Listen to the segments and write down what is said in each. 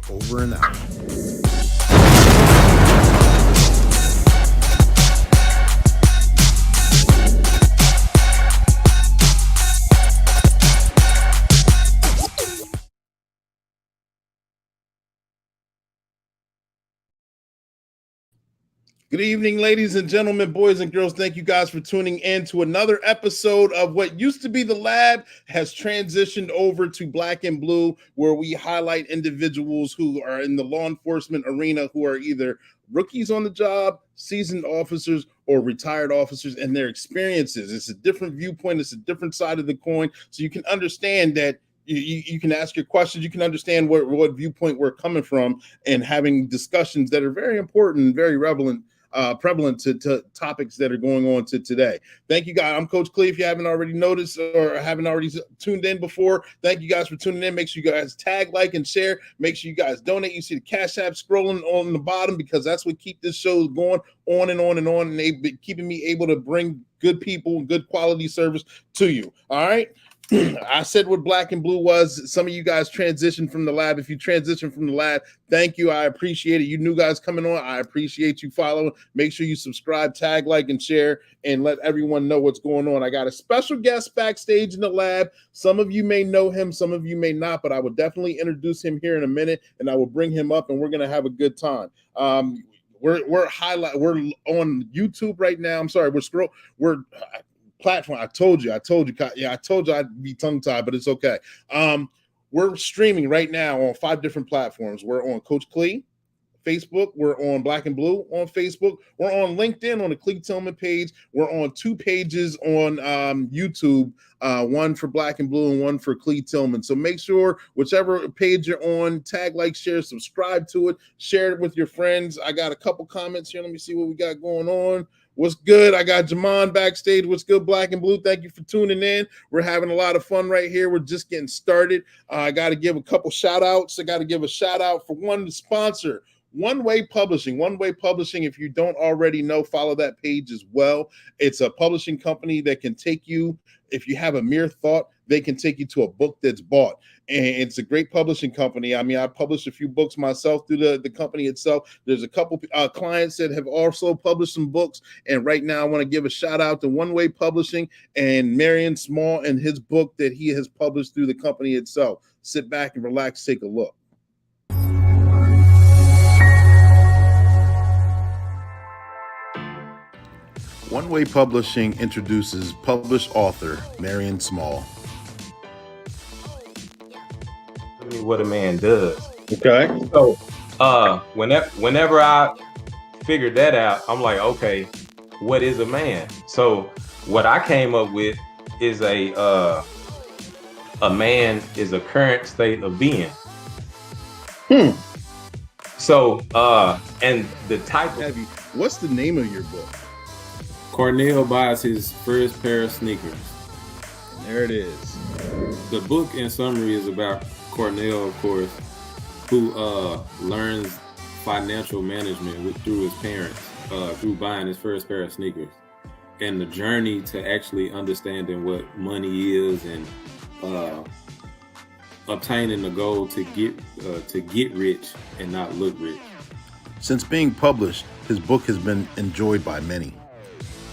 Over and out. Good evening, ladies and gentlemen, boys and girls. Thank you guys for tuning in to another episode of what used to be The Lab has transitioned over to Black and Blue, where we highlight individuals who are in the law enforcement arena who are either rookies on the job, seasoned officers, or retired officers and their experiences. It's a different viewpoint. It's a different side of the coin. So you can understand that you can ask your questions. You can understand what viewpoint we're coming from and having discussions that are very important and very prevalent to topics that are going on today. Thank you, guys. I'm Coach Clee. If you haven't already noticed or haven't already tuned in before, thank you guys for tuning in. Make sure you guys tag, like, and share. Make sure you guys donate. You see the Cash App scrolling on the bottom because that's what keep this show going on and on and on. And they've been keeping me able to bring good people and good quality service to you. All right. I said what Black and Blue was. Some of you guys transitioned from the lab. If you transitioned from the lab, thank you. I appreciate it. You new guys coming on, I appreciate you following. Make sure you subscribe, tag, like, and share, and let everyone know what's going on. I got a special guest backstage in the lab. Some of you may know him, some of you may not, but I will definitely introduce him here in a minute, and I will bring him up, and we're going to have a good time. We're on YouTube right now. I'm sorry, we're platform. I told you I'd be tongue-tied, but it's okay. We're streaming right now on 5 different platforms. We're on Coach Clee, Facebook. We're on Black and Blue on Facebook. We're on LinkedIn on the Clee Tillman page. We're on 2 pages on YouTube, one for Black and Blue and one for Clee Tillman. So make sure whichever page you're on, tag, like, share, subscribe to it, share it with your friends. I got a couple comments here. Let me see what we got going on. What's good? I got Jamon backstage. What's good, Black and Blue? Thank you for tuning in. We're having a lot of fun right here. We're just getting started. I got to give a couple shout outs. I got to give a shout out for one sponsor, One Way Publishing. One Way Publishing, if you don't already know, follow that page as well. It's a publishing company that can take you, if you have a mere thought, they can take you to a book that's bought. And it's a great publishing company. I mean, I published a few books myself through the company itself. There's a couple clients that have also published some books. And right now, I want to give a shout out to One Way Publishing and Marion Small and his book that he has published through the company itself. Sit back and relax, take a look. One Way Publishing introduces published author Marion Small. What a man does. Okay. So whenever I figured that out, I'm like, okay, what is a man? So what I came up with is a man is a current state of being. So and the type of what's the name of your book? Cornell buys his first pair of sneakers. There it is. The book in summary is about Cornell, of course, who learns financial management through his parents, through buying his first pair of sneakers, and the journey to actually understanding what money is and obtaining the goal to get rich and not look rich. Since being published, his book has been enjoyed by many.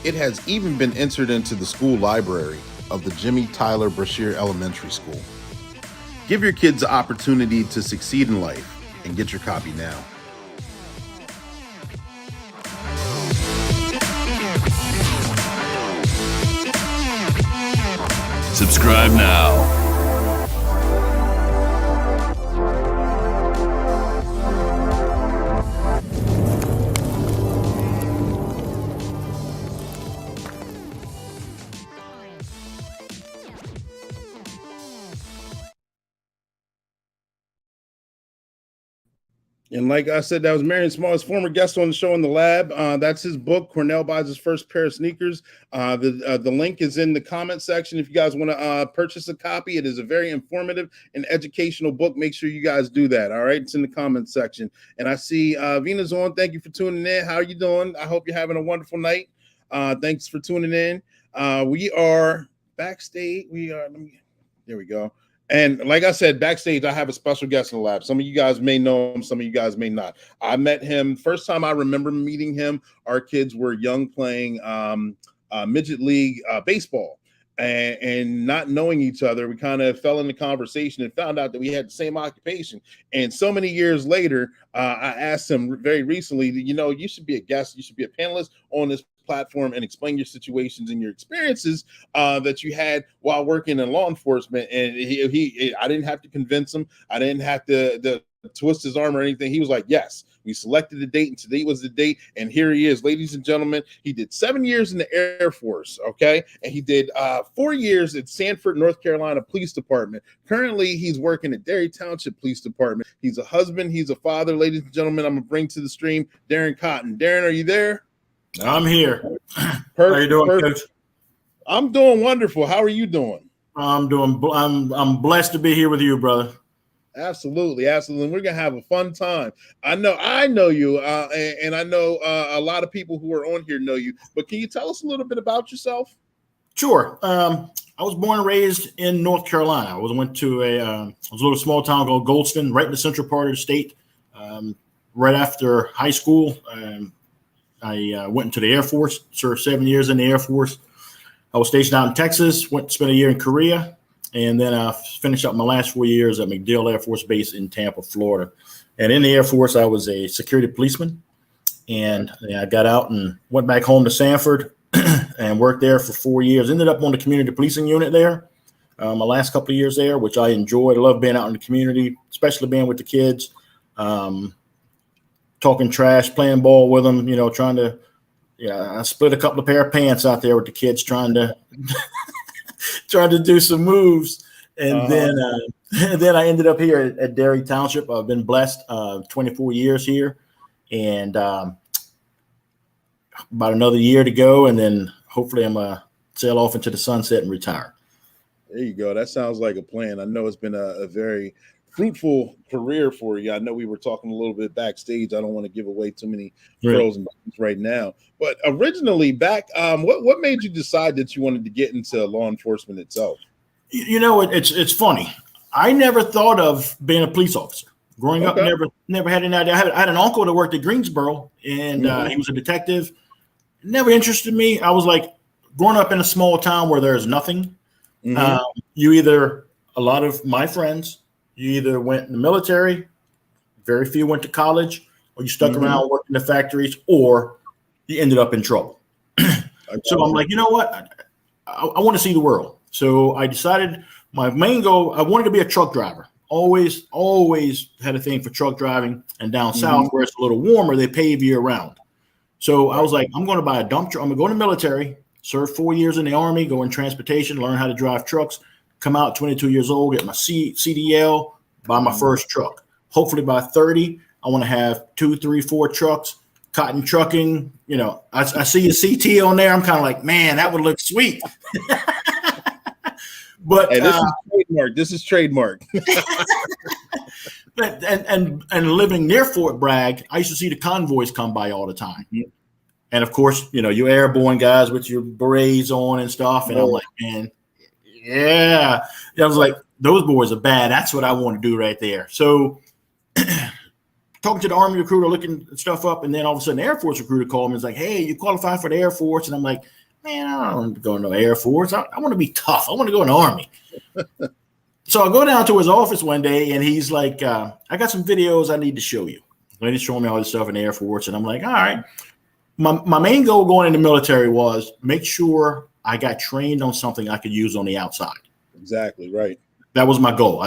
It has even been entered into the school library of the Jimmy Tyler Brashear Elementary School. Give your kids the opportunity to succeed in life and get your copy now. Subscribe now. And like I said, that was Marion Small's former guest on the show in the lab. That's his book, Cornell Buys His First Pair of Sneakers. The link is in the comment section if you guys want to purchase a copy. It is a very informative and educational book. Make sure you guys do that. All right, it's in the comment section. And I see Vina's on. Thank you for tuning in. How are you doing? I hope you're having a wonderful night. Thanks for tuning in. We are backstage. There we go. And like I said, backstage, I have a special guest in the lab. Some of you guys may know him. Some of you guys may not. I met him. First time I remember meeting him, our kids were young playing midget league baseball. And not knowing each other, we kind of fell into conversation and found out that we had the same occupation. And so many years later, I asked him very recently, you should be a guest. You should be a panelist on this platform and explain your situations and your experiences that you had while working in law enforcement. And I didn't have to convince him. I didn't have to twist his arm or anything. He was like, yes. We selected the date, and today was the date, and here he is, ladies and gentlemen. He did 7 years in the Air Force, okay? And he did 4 years at Sanford, North Carolina Police Department. Currently, he's working at Derry Township Police Department. He's a husband. He's a father. Ladies and gentlemen, I'm going to bring to the stream Darren Cotten. Darren, are you there? I'm here. How you doing, Coach? I'm doing wonderful. How are you doing? I'm blessed to be here with you, brother. Absolutely. We're gonna have a fun time. I know you, and I know a lot of people who are on here know you. But can you tell us a little bit about yourself? Sure. I was born and raised in North Carolina. I went to a little small town called Goldston, right in the central part of the state. Right after high school, I went into the Air Force. Served 7 years in the Air Force. I was stationed out in Texas. Spent a year in Korea. And then I finished up my last 4 years at MacDill Air Force Base in Tampa, Florida. And in the Air Force, I was a security policeman. And I got out and went back home to Sanford and worked there for 4 years. Ended up on the community policing unit there. My last couple of years there, which I enjoyed. I love being out in the community, especially being with the kids. talking trash, playing ball with them, trying to, I split a couple of pair of pants out there with the kids trying to do some moves. And then I ended up here at Derry Township. I've been blessed 24 years here, and about another year to go. And then hopefully I'm going to sail off into the sunset and retire. There you go. That sounds like a plan. I know it's been a very fruitful career for you. I know we were talking a little bit backstage. I don't want to give away too many pearls and buttons right now. But originally back, what made you decide that you wanted to get into law enforcement itself? It's funny. I never thought of being a police officer. Growing up, never had an idea. I had an uncle that worked at Greensboro, and he was a detective. Never interested me. I was like, growing up in a small town where there's nothing, a lot of my friends, you either went in the military, very few went to college, or you stuck around working in the factories, or you ended up in trouble. So I'm like, you know what? I want to see the world. So I decided my main goal, I wanted to be a truck driver. Always had a thing for truck driving. And down south, where it's a little warmer, they pave year round. So I was like, I'm going to buy a dump truck. I'm going to go in the military, serve 4 years in the Army, go in transportation, learn how to drive trucks, come out 22 years old, get my CDL, buy my first truck. Hopefully by 30, I want to have 2, 3, 4 trucks. Cotten Trucking, I see a CT on there. I'm kind of like, man, that would look sweet. But hey, this is trademark. and living near Fort Bragg, I used to see the convoys come by all the time. And of course, you airborne guys with your berets on and stuff. And I'm like, man, yeah. I was like, those boys are bad. That's what I want to do right there. So talking to the Army recruiter, looking stuff up, and then all of a sudden the Air Force recruiter called me and was like, hey, you qualify for the Air Force? And I'm like, man, I don't want to go in the Air Force. I want to be tough. I want to go in the Army. So I go down to his office one day, and he's like, I got some videos I need to show you. And he's showing me all this stuff in the Air Force, and I'm like, all right. My main goal going in the military was make sure I got trained on something I could use on the outside. Exactly, right. That was my goal.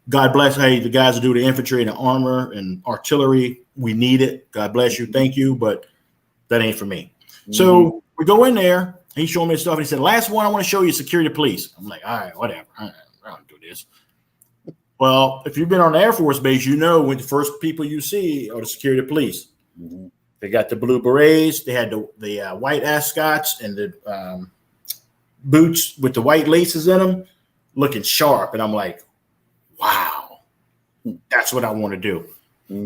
God bless, hey, the guys that do the infantry and the armor and artillery, we need it. God bless you. Thank you. But that ain't for me. So we go in there. He's showing me stuff. And he said, last one I want to show you is security police. I'm like, all right, whatever. I don't do this. Well, if you've been on the Air Force base, when the first people you see are the security police. They got the blue berets. They had the white ascots and the boots with the white laces in them looking sharp. And I'm like, wow, that's what I want to do.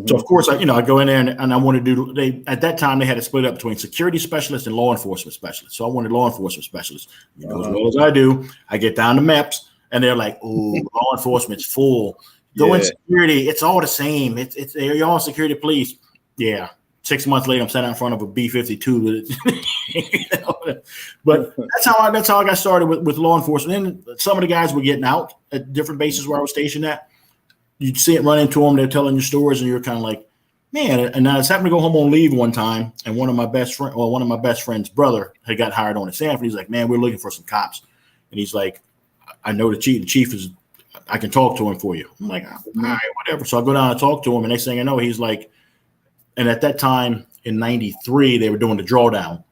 So of course, I go in there and I want to do. At that time they had it split up between security specialists and law enforcement specialists. So I wanted law enforcement specialists. As well as I do, I get down to MEPS and they're like, "Oh, law enforcement's full. Go in security. It's all the same. It's you're all security police." Yeah. 6 months later, I'm sitting in front of a B-52 with it. But that's how I got started with law enforcement. And some of the guys were getting out at different bases where I was stationed at. You'd see it run into them. They're telling your stories, and you're kind of like, man. And I was happened to go home on leave one time, and one of my best friend's brother had got hired on at Sanford. He's like, man, we're looking for some cops. And he's like, I know the chief. The chief is, I can talk to him for you. I'm like, all right, whatever. So I go down and talk to him, and next thing I know, he's like, and at that time in '93, they were doing the drawdown,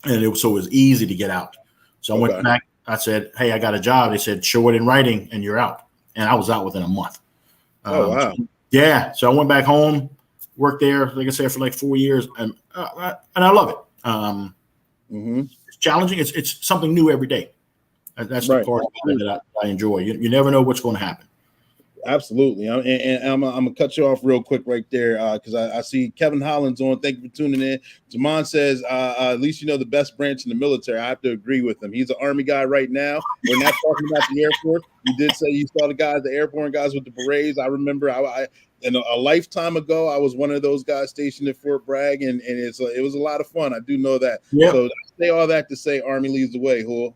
and it was easy to get out. So I went back. I said, hey, I got a job. They said, show it in writing, and you're out. And I was out within a month. Oh, wow. Yeah. So I went back home, worked there, like I said, for like 4 years, and I love it. It's challenging. It's something new every day. That's the part that I enjoy. You never know what's going to happen. Absolutely. And I'm going to cut you off real quick right there because I see Kevin Hollins on. Thank you for tuning in. Jamon says, at least you know the best branch in the military. I have to agree with him. He's an Army guy right now. We're not talking about the Air Force. You did say you saw the airborne guys with the berets. I remember in a lifetime ago, I was one of those guys stationed at Fort Bragg, and it was a lot of fun. I do know that. Yep. So I say all that to say Army leads the way, Hul.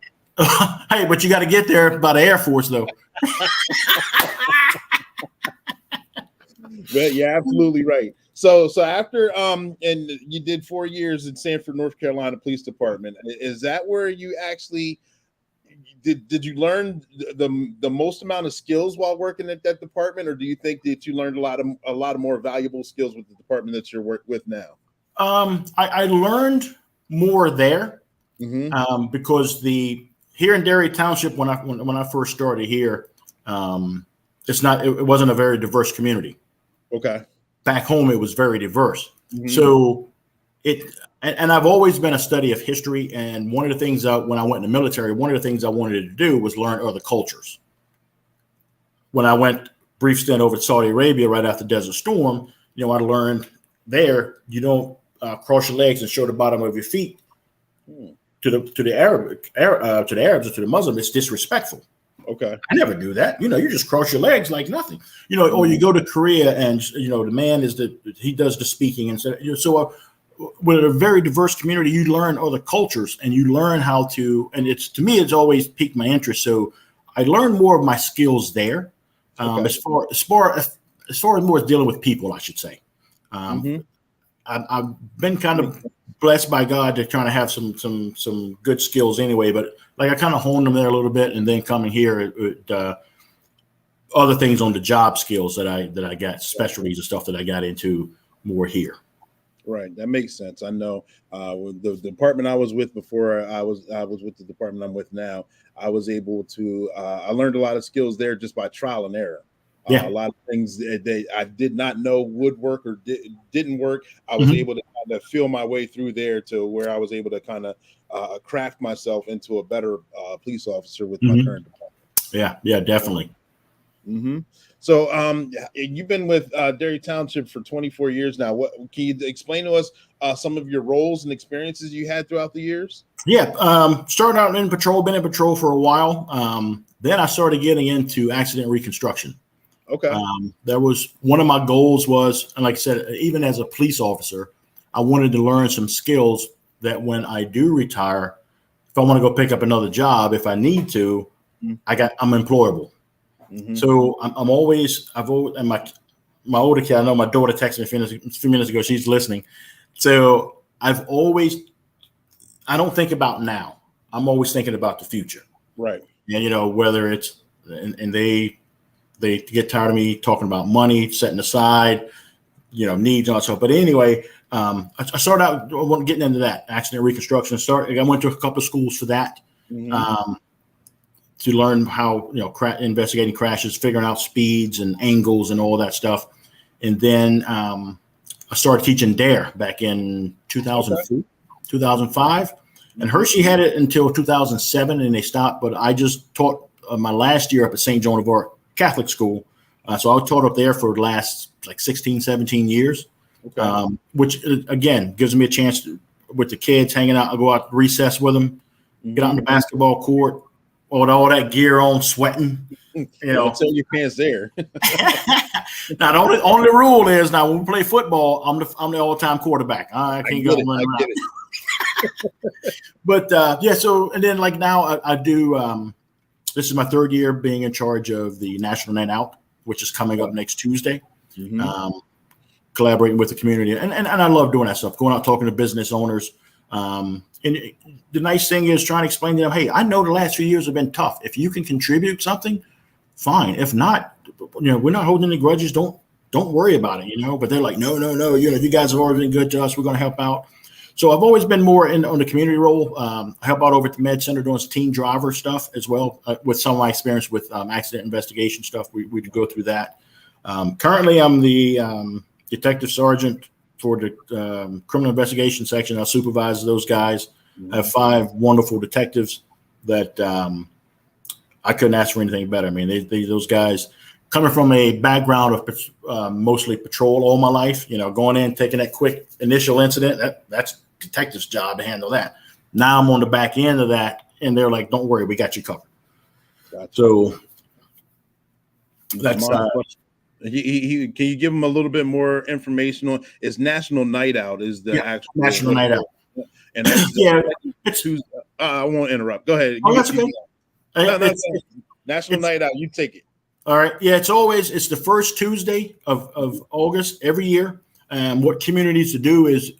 Hey, but you got to get there by the Air Force, though. But you're absolutely right. So after and you did 4 years in Sanford, North Carolina Police Department. Is that where you actually did you learn the most amount of skills while working at that department, or do you think that you learned a lot of more valuable skills with the department that you're work with now? I learned more there because here in Derry Township when I first started here, it wasn't a very diverse community. Okay. Back home, it was very diverse. So and I've always been a study of history. And one of the things when I went in the military, one of the things I wanted to do was learn other cultures. When I went brief stint over to Saudi Arabia right after Desert Storm, I learned there you don't cross your legs and show the bottom of your feet to the Arabs or to the Muslim. It's disrespectful. Okay. I never do that. You just cross your legs like nothing. Or you go to Korea and the man he does the speaking and so with a very diverse community, you learn other cultures and you learn how to. And to me, it's always piqued my interest. So I learned more of my skills there. As far as more as dealing with people, I should say. I've been kind of blessed by God to kind of have some good skills anyway, but like I kind of honed them there a little bit, and then coming here, other things on the job skills that I got, specialties and stuff that I got into more here. Right, that makes sense. I know with the department I was with before I was with the department I'm with now, I was able to I learned a lot of skills there just by trial and error. A lot of things that I did not know would work or didn't work. I was able to kind of feel my way through there to where I was able to kind of craft myself into a better police officer with my current department. Yeah, definitely. So you've been with Derry Township for 24 years now. What can you explain to us some of your roles and experiences you had throughout the years? Yeah, started out in patrol, been in patrol for a while. Then I started getting into accident reconstruction. Okay. That was one of my goals was, and like I said, even as a police officer, I wanted to learn some skills that when I do retire, if I want to go pick up another job, if I need to, I'm employable. So I've always, and my older kid, I know my daughter texted me a few minutes ago, she's listening. So I don't think about now. I'm always thinking about the future. Right. And, whether it's, and they get tired of me talking about money, setting aside, needs and all that stuff. But anyway, I started out getting into that accident reconstruction. I went to a couple of schools for that. To learn how, investigating crashes, figuring out speeds and angles and all that stuff. And then I started teaching DARE back in 2004, 2005. And Hershey had it until 2007 and they stopped. But I just taught my last year up at St. Joan of Arc Catholic School. So I taught up there for the last 16, 17 years, which again gives me a chance to, with the kids hanging out, I'll go out recess with them, get out on the basketball court, with all that gear on, sweating. Until your pants there. Now the only rule is now when we play football, I'm the all-time quarterback. I can't go running around. But so and then now I do. This is my third year being in charge of the National Night Out, which is coming up next Tuesday. Collaborating with the community, and I love doing that stuff. Going out talking to business owners. And the nice thing is trying to explain to them, hey, I know the last few years have been tough. If you can contribute something, fine. If not, we're not holding any grudges. Don't worry about it, But they're like, no. You guys have always been good to us. We're going to help out. So I've always been more on the community role. I help out over at the Med Center doing some teen driver stuff as well with some of my experience with accident investigation stuff. We go through that. Currently, I'm the detective sergeant for the criminal investigation section. I supervise those guys. I have 5 wonderful detectives that I couldn't ask for anything better. I mean, those guys coming from a background of mostly patrol all my life, going in, taking that quick initial incident, that's detective's job to handle that. Now I'm on the back end of that, and they're like, don't worry, we got you covered. Gotcha. So that's can you give them a little bit more information on? Is National Night Out is the actual National Night Out, and that's I won't interrupt. Go ahead. Oh, that's okay. National Night Out. You take it. All right. Yeah, it's the first Tuesday of August every year. What communities to do is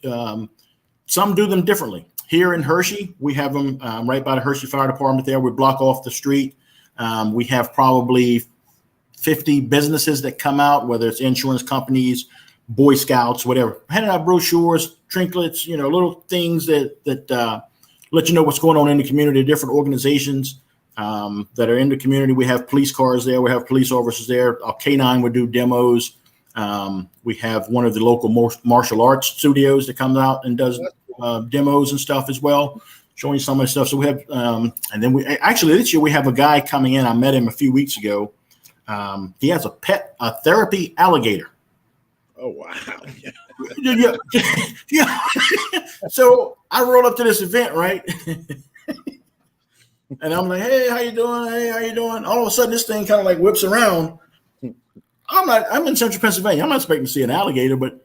some do them differently. Here in Hershey, we have them right by the Hershey Fire Department there. We block off the street. We have probably 50 businesses that come out, whether it's insurance companies, Boy Scouts, whatever, handing out brochures, trinkets, little things that let you know what's going on in the community, different organizations that are in the community. We have police cars there. We have police officers there. Our K9 would do demos. We have one of the local martial arts studios that comes out and does demos and stuff as well, showing some of the stuff. So we have, and then this year we have a guy coming in. I met him a few weeks ago. He has a therapy alligator. Oh, wow. Yeah. So I roll up to this event, right? And I'm like, hey, how you doing? Hey, how you doing? All of a sudden, this thing kind of like whips around. I'm in central Pennsylvania. I'm not expecting to see an alligator, but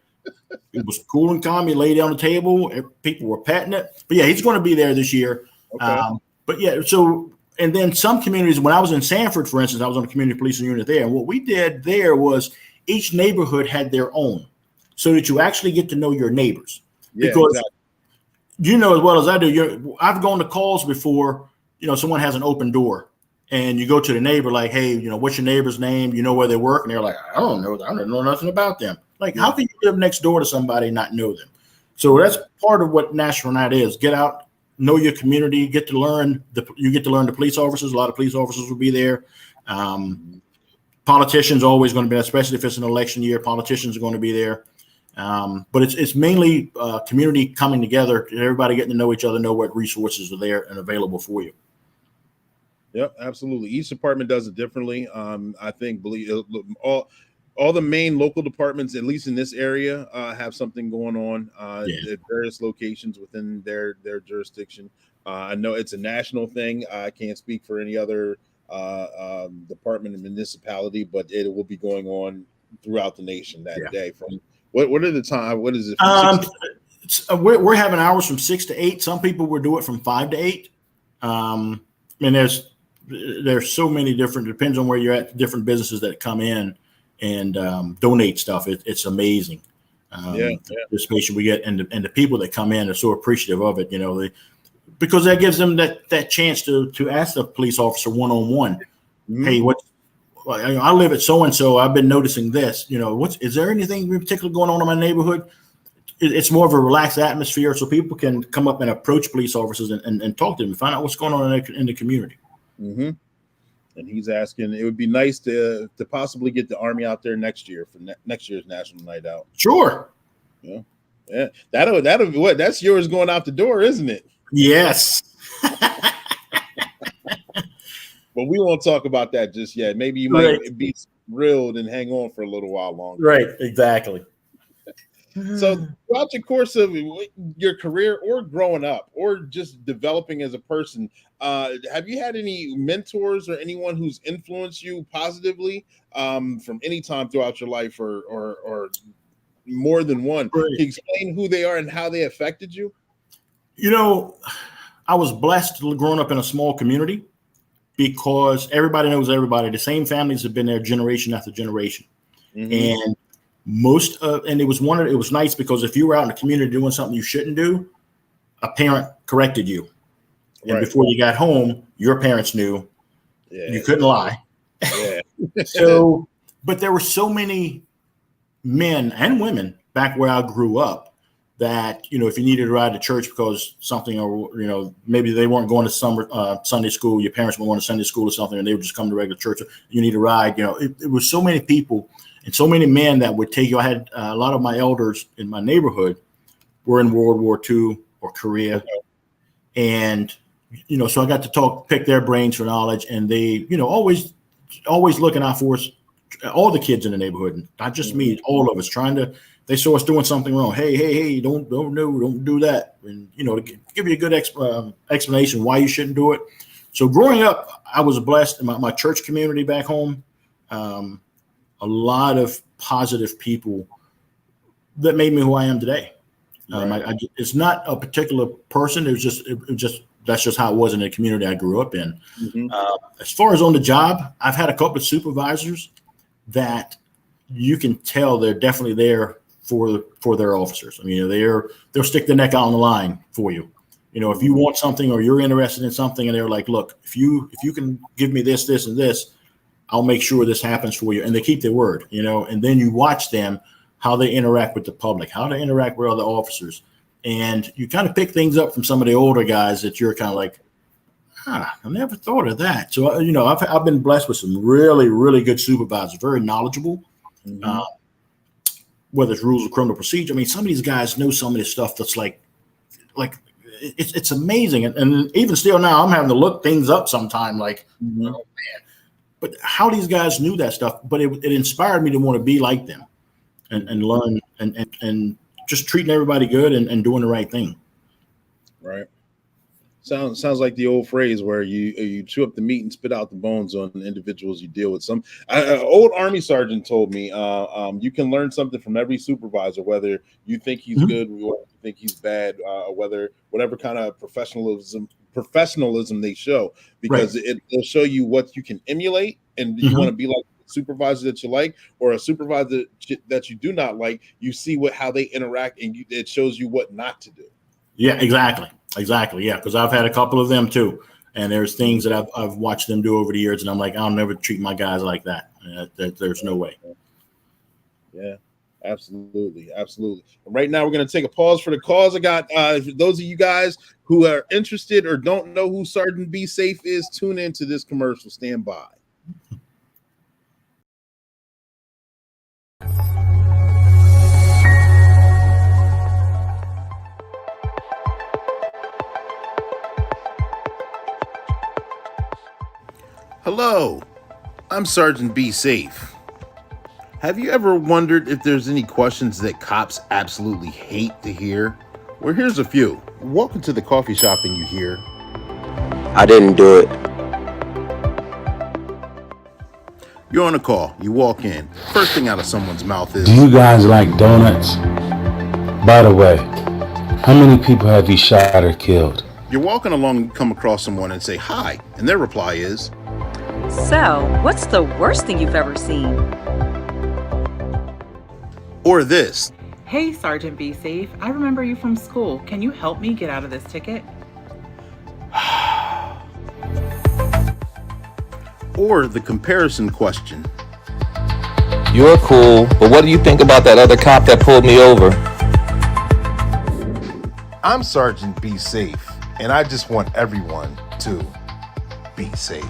it was cool and calm. He laid down the table. People were petting it. But yeah, he's going to be there this year. Okay. But yeah, so, and then some communities, when I was in Sanford, for instance, I was on the community policing unit there. And what we did there was each neighborhood had their own, so that you actually get to know your neighbors. Yeah, because exactly. you know as well as I do, I've gone to calls before, someone has an open door and you go to the neighbor like, hey, what's your neighbor's name? You know where they work? And they're like, I don't know nothing about them. Like, how can you live next door to somebody and not know them? So that's part of what National Night is. Get out, know your community, you get to learn the police officers. A lot of police officers will be there. Politicians are always going to be, especially if it's an election year, politicians are going to be there. But it's mainly community coming together, everybody getting to know each other, know what resources are there and available for you. Yep, absolutely. Each department does it differently. I think all the main local departments, at least in this area, have something going on at various locations within their jurisdiction. I know it's a national thing. I can't speak for any other department and municipality, but it will be going on throughout the nation that day. From what are the time? What is it? We're having hours from 6 to 8. Some people will do it from 5 to 8. And there's so many different, depends on where you're at, different businesses that come in and donate stuff. It's amazing. The space we get and the people that come in are so appreciative of it, because that gives them that chance to ask the police officer one-on-one, hey, I live at so-and-so, I've been noticing this, is there anything in particular going on in my neighborhood? It's more of a relaxed atmosphere so people can come up and approach police officers and talk to them and find out what's going on in the community. Mm-hmm. And he's asking, it would be nice to possibly get the Army out there next year for next year's National Night Out. Sure. Yeah. That'll be what? That's yours going out the door, isn't it? Yes. But we won't talk about that just yet. Maybe you might be thrilled and hang on for a little while longer. Right, exactly. So throughout the course of your career or growing up or just developing as a person, have you had any mentors or anyone who's influenced you positively from any time throughout your life or more than one? Can you explain who they are and how they affected you? I was blessed growing up in a small community because everybody knows everybody. The same families have been there generation after generation. Mm-hmm. And and it was nice because if you were out in the community doing something you shouldn't do, a parent corrected you. And before you got home, your parents knew you couldn't lie. Yeah. But there were so many men and women back where I grew up that, if you needed to ride to church because something, or, maybe they weren't going to Sunday school, your parents weren't going to Sunday school or something, and they would just come to regular church. You need to ride, it was so many people and so many men that would take you. I had a lot of my elders in my neighborhood were in World War II or Korea. Okay. And, so I got to pick their brains for knowledge, and they, always looking out for us, all the kids in the neighborhood, not just me, all of us they saw us doing something wrong. Hey, don't do that. And, to give you a good explanation why you shouldn't do it. So growing up, I was blessed in my church community back home. A lot of positive people that made me who I am today. It's not a particular person. It was just that's just how it was in the community I grew up in. Mm-hmm. As far as on the job, I've had a couple of supervisors that you can tell they're definitely there for their officers. I mean, they'll stick their neck out on the line for you. You know, if you want something or you're interested in something, and they're like, look, if you can give me this, this, and this, I'll make sure this happens for you. And they keep their word, you know, and then you watch them, how they interact with the public, how they interact with other officers. And you kind of pick things up from some of the older guys that you're kind of like, I never thought of that. So, you know, I've been blessed with some really, really good supervisors, very knowledgeable, whether it's rules of criminal procedure. I mean, some of these guys know some of this stuff that's like it's amazing. And even still now, I'm having to look things up sometime like, oh, man. But how these guys knew that stuff, but it inspired me to want to be like them and learn and just treating everybody good and doing the right thing. Right. Sounds like the old phrase where you chew up the meat and spit out the bones on the individuals you deal with. Some old Army sergeant told me you can learn something from every supervisor, whether you think he's good or you think he's bad, whatever kind of professionalism they show, because it'll show you what you can emulate, and you want to be like a supervisor that you like or a supervisor that you do not like. You see how they interact, and it shows you what not to do. Yeah, exactly. Yeah, because I've had a couple of them too, and there's things that I've watched them do over the years, and I'm like, I'll never treat my guys like that. There's no way. Yeah, absolutely. Right now, we're going to take a pause for the cause. I got those of you guys who are interested or don't know who Sergeant Be Safe is, tune into this commercial. Stand by. Hello, I'm Sergeant Be Safe. Have you ever wondered if there's any questions that cops absolutely hate to hear? Well, here's a few. Walk into the coffee shop and you hear, I didn't do it. You're on a call, you walk in. First thing out of someone's mouth is, do you guys like donuts? By the way, how many people have you shot or killed? You're walking along and you come across someone and say hi, and their reply is, so, what's the worst thing you've ever seen? Or this. Hey, Sergeant Be Safe. I remember you from school. Can you help me get out of this ticket? Or the comparison question. You're cool, but what do you think about that other cop that pulled me over? I'm Sergeant Be Safe, and I just want everyone to be safe.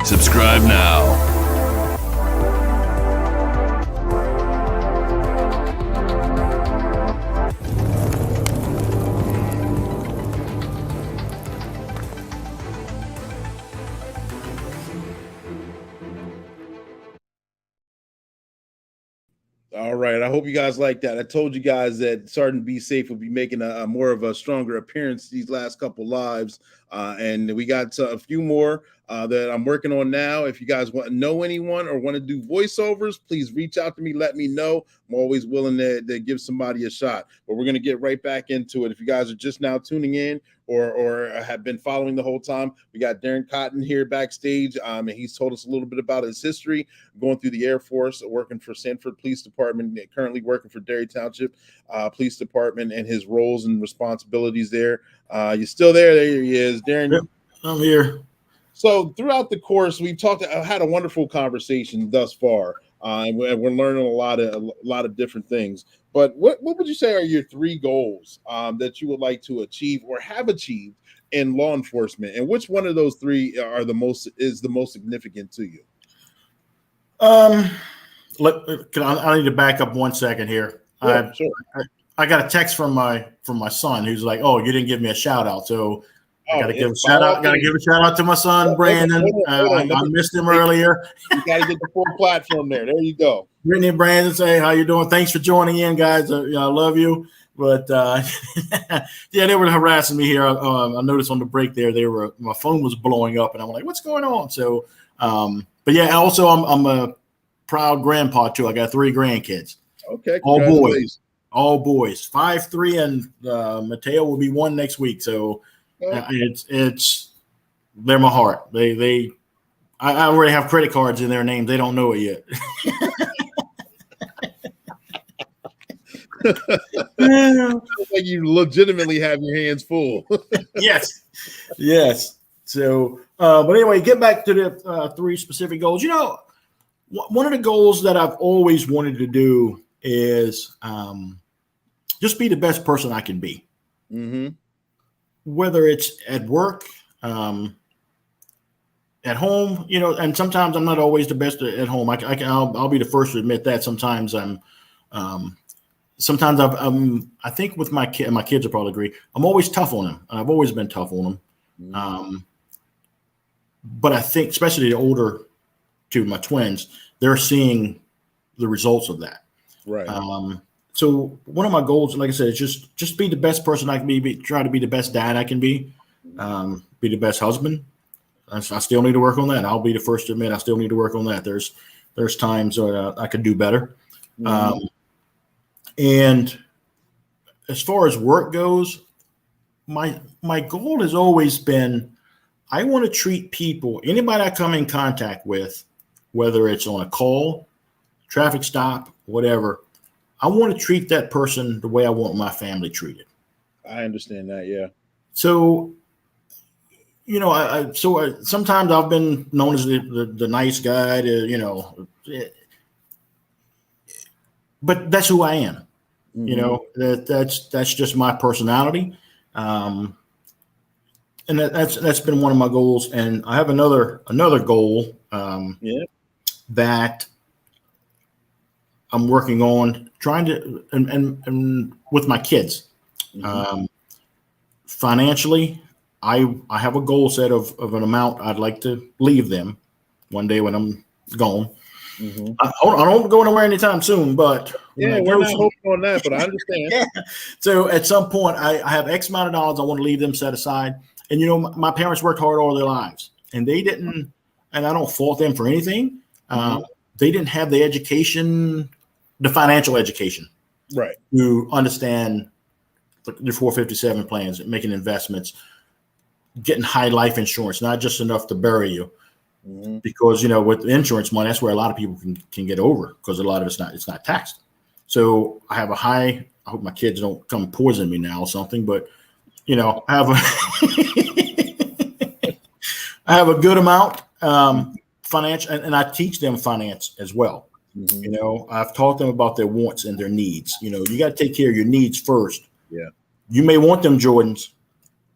Subscribe now. All right. I hope you guys like that. I told you guys that Sergeant Be Safe will be making a more of a stronger appearance these last couple lives. And we got a few more that I'm working on now. If you guys want to know anyone or want to do voiceovers, please reach out to me. Let me know. I'm always willing to give somebody a shot. But we're going to get right back into it. If you guys are just now tuning in or have been following the whole time, we got Darren Cotten here backstage. And he's told us a little bit about his history, going through the Air Force, working for Sanford Police Department, currently working for Derry Township Police Department, and his roles and responsibilities there. You still there? There he is, Darren. Yep, I'm here. So throughout the course, we've had a wonderful conversation thus far. And we're learning a lot of different things. But what would you say are your three goals that you would like to achieve or have achieved in law enforcement? And which one of those three is the most significant to you? I need to back up 1 second here. Yeah, sure. I got a text from my son who's like, "Oh, you didn't give me a shout out." So I got to give a shout out. Got to give a shout out to my son, Brandon. I missed him earlier. You got to get the full platform there. There you go. Brittany and Brandon say, "How you doing? Thanks for joining in, guys. I love you." But yeah, they were harassing me here. I noticed on the break there, my phone was blowing up, and I'm like, "What's going on?" So, but yeah, also I'm proud grandpa too. I got 3 grandkids. Okay, all boys. congratulations. All boys. 5, 3, and Mateo will be 1 next week. So it's they're my heart. I already have credit cards in their names. They don't know it yet. Like you legitimately have your hands full. Yes. So, but anyway, get back to the 3 specific goals. You know, one of the goals that I've always wanted to do is just be the best person I can be. Mm-hmm. Whether it's at work, at home, you know, and sometimes I'm not always the best at home. I'll be the first to admit that. Sometimes I think with my kid, and my kids will probably agree, I'm always tough on them. I've always been tough on them. Mm-hmm. But I think, especially the older 2, my twins, they're seeing the results of that. Right. So one of my goals, like I said, is just be the best person I can be, try to be the best dad I can be the best husband. I still need to work on that. I'll be the first to admit I still need to work on that. There's times I could do better. Mm-hmm. And as far as work goes, my goal has always been, I want to treat people, anybody I come in contact with, whether it's on a call, traffic stop, whatever, I want to treat that person the way I want my family treated. I understand that. Yeah. So, you know, sometimes I've been known as the nice guy, but that's who I am. Mm-hmm. You know, that's just my personality. And that's been one of my goals. And I have another goal that I'm working on, trying to, and with my kids. Mm-hmm. Financially, I have a goal set of an amount I'd like to leave them one day when I'm gone. Mm-hmm. I don't go anywhere anytime soon, but yeah, we're not hoping on that, but I understand. Yeah. So at some point, I have X amount of dollars I want to leave them set aside. And, you know, my parents worked hard all their lives, and they didn't, and I don't fault them for anything. They didn't have the education, the financial education, right, to understand the 457 plans, making investments, getting high life insurance, not just enough to bury you. Mm-hmm. Because, you know, with insurance money, that's where a lot of people can get over, because a lot of it's not taxed. So I have I hope my kids don't come poison me now or something, but, you know, I have a good amount financial, and I teach them finance as well. Mm-hmm. You know, I've taught them about their wants and their needs. You know, you got to take care of your needs first. Yeah. You may want them Jordans,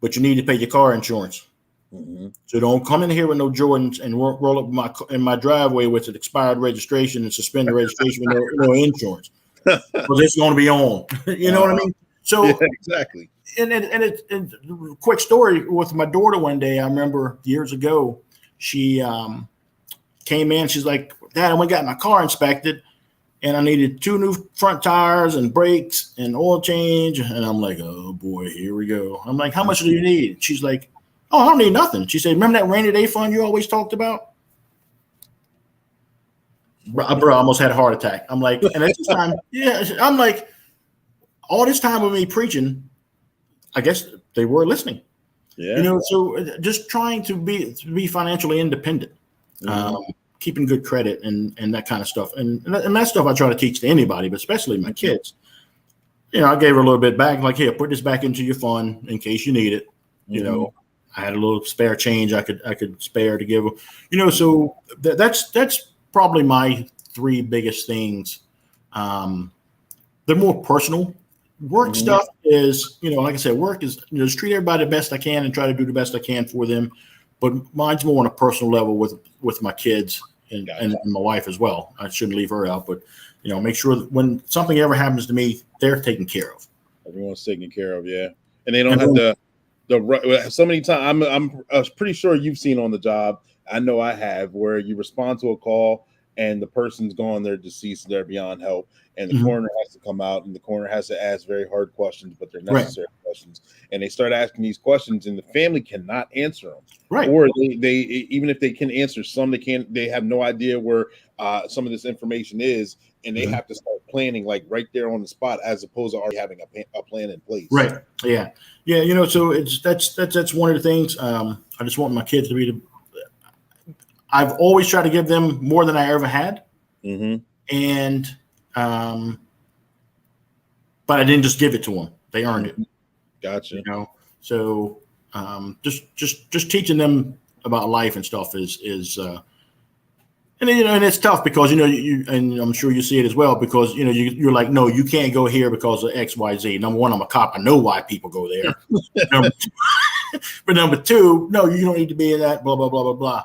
but you need to pay your car insurance. Mm-hmm. So don't come in here with no Jordans and roll up in my driveway with an expired registration and suspend the registration with no insurance. Because it's going to be on. You know what I mean? So yeah, exactly. And quick story with my daughter one day, I remember years ago, she came in, she's like, Dad, I went and got my car inspected, and I needed 2 new front tires and brakes and oil change. And I'm like, oh boy, here we go. I'm like, how much do you need? She's like, oh, I don't need nothing. She said, remember that rainy day fund you always talked about? Bro, I almost had a heart attack. I'm like, and at this time, yeah, I'm like, all this time with me preaching, I guess they were listening. Yeah. You know, so just trying to be financially independent, keeping good credit and that kind of stuff. And that stuff I try to teach to anybody, but especially my kids. You know, I gave her a little bit back, like, here, put this back into your fund in case you need it. You know, I had a little spare change I could spare to give her. You know, so that's probably my 3 biggest things. They're more personal. Work stuff is, you know, like I said, work is, you know, just treat everybody the best I can and try to do the best I can for them. But mine's more on a personal level with my kids and my wife as well. I shouldn't leave her out, but, you know, make sure that when something ever happens to me, they're taken care of. Everyone's taken care of, yeah. And they don't have so many times. I'm pretty sure you've seen on the job, I know I have, where you respond to a call and the person's gone, they're deceased, they're beyond help, and the coroner has to come out, and the coroner has to ask very hard questions, but they're necessary questions. and they start asking these questions, and the family cannot answer them. Right. Or they even if they can answer some, they have no idea where some of this information is, and they have to start planning like right there on the spot, as opposed to already having a plan in place. Right. Yeah. Yeah. So that's one of the things. I just want my kids to be I've always tried to give them more than I ever had. And but I didn't just give it to them. They earned it. Gotcha. So just teaching them about life and stuff is and it's tough because you and I'm sure you see it as well, because you're like, no, you can't go here because of XYZ. Number one, I'm a cop. I know why people go there. But number two, no, you don't need to be in that. Blah blah blah blah blah.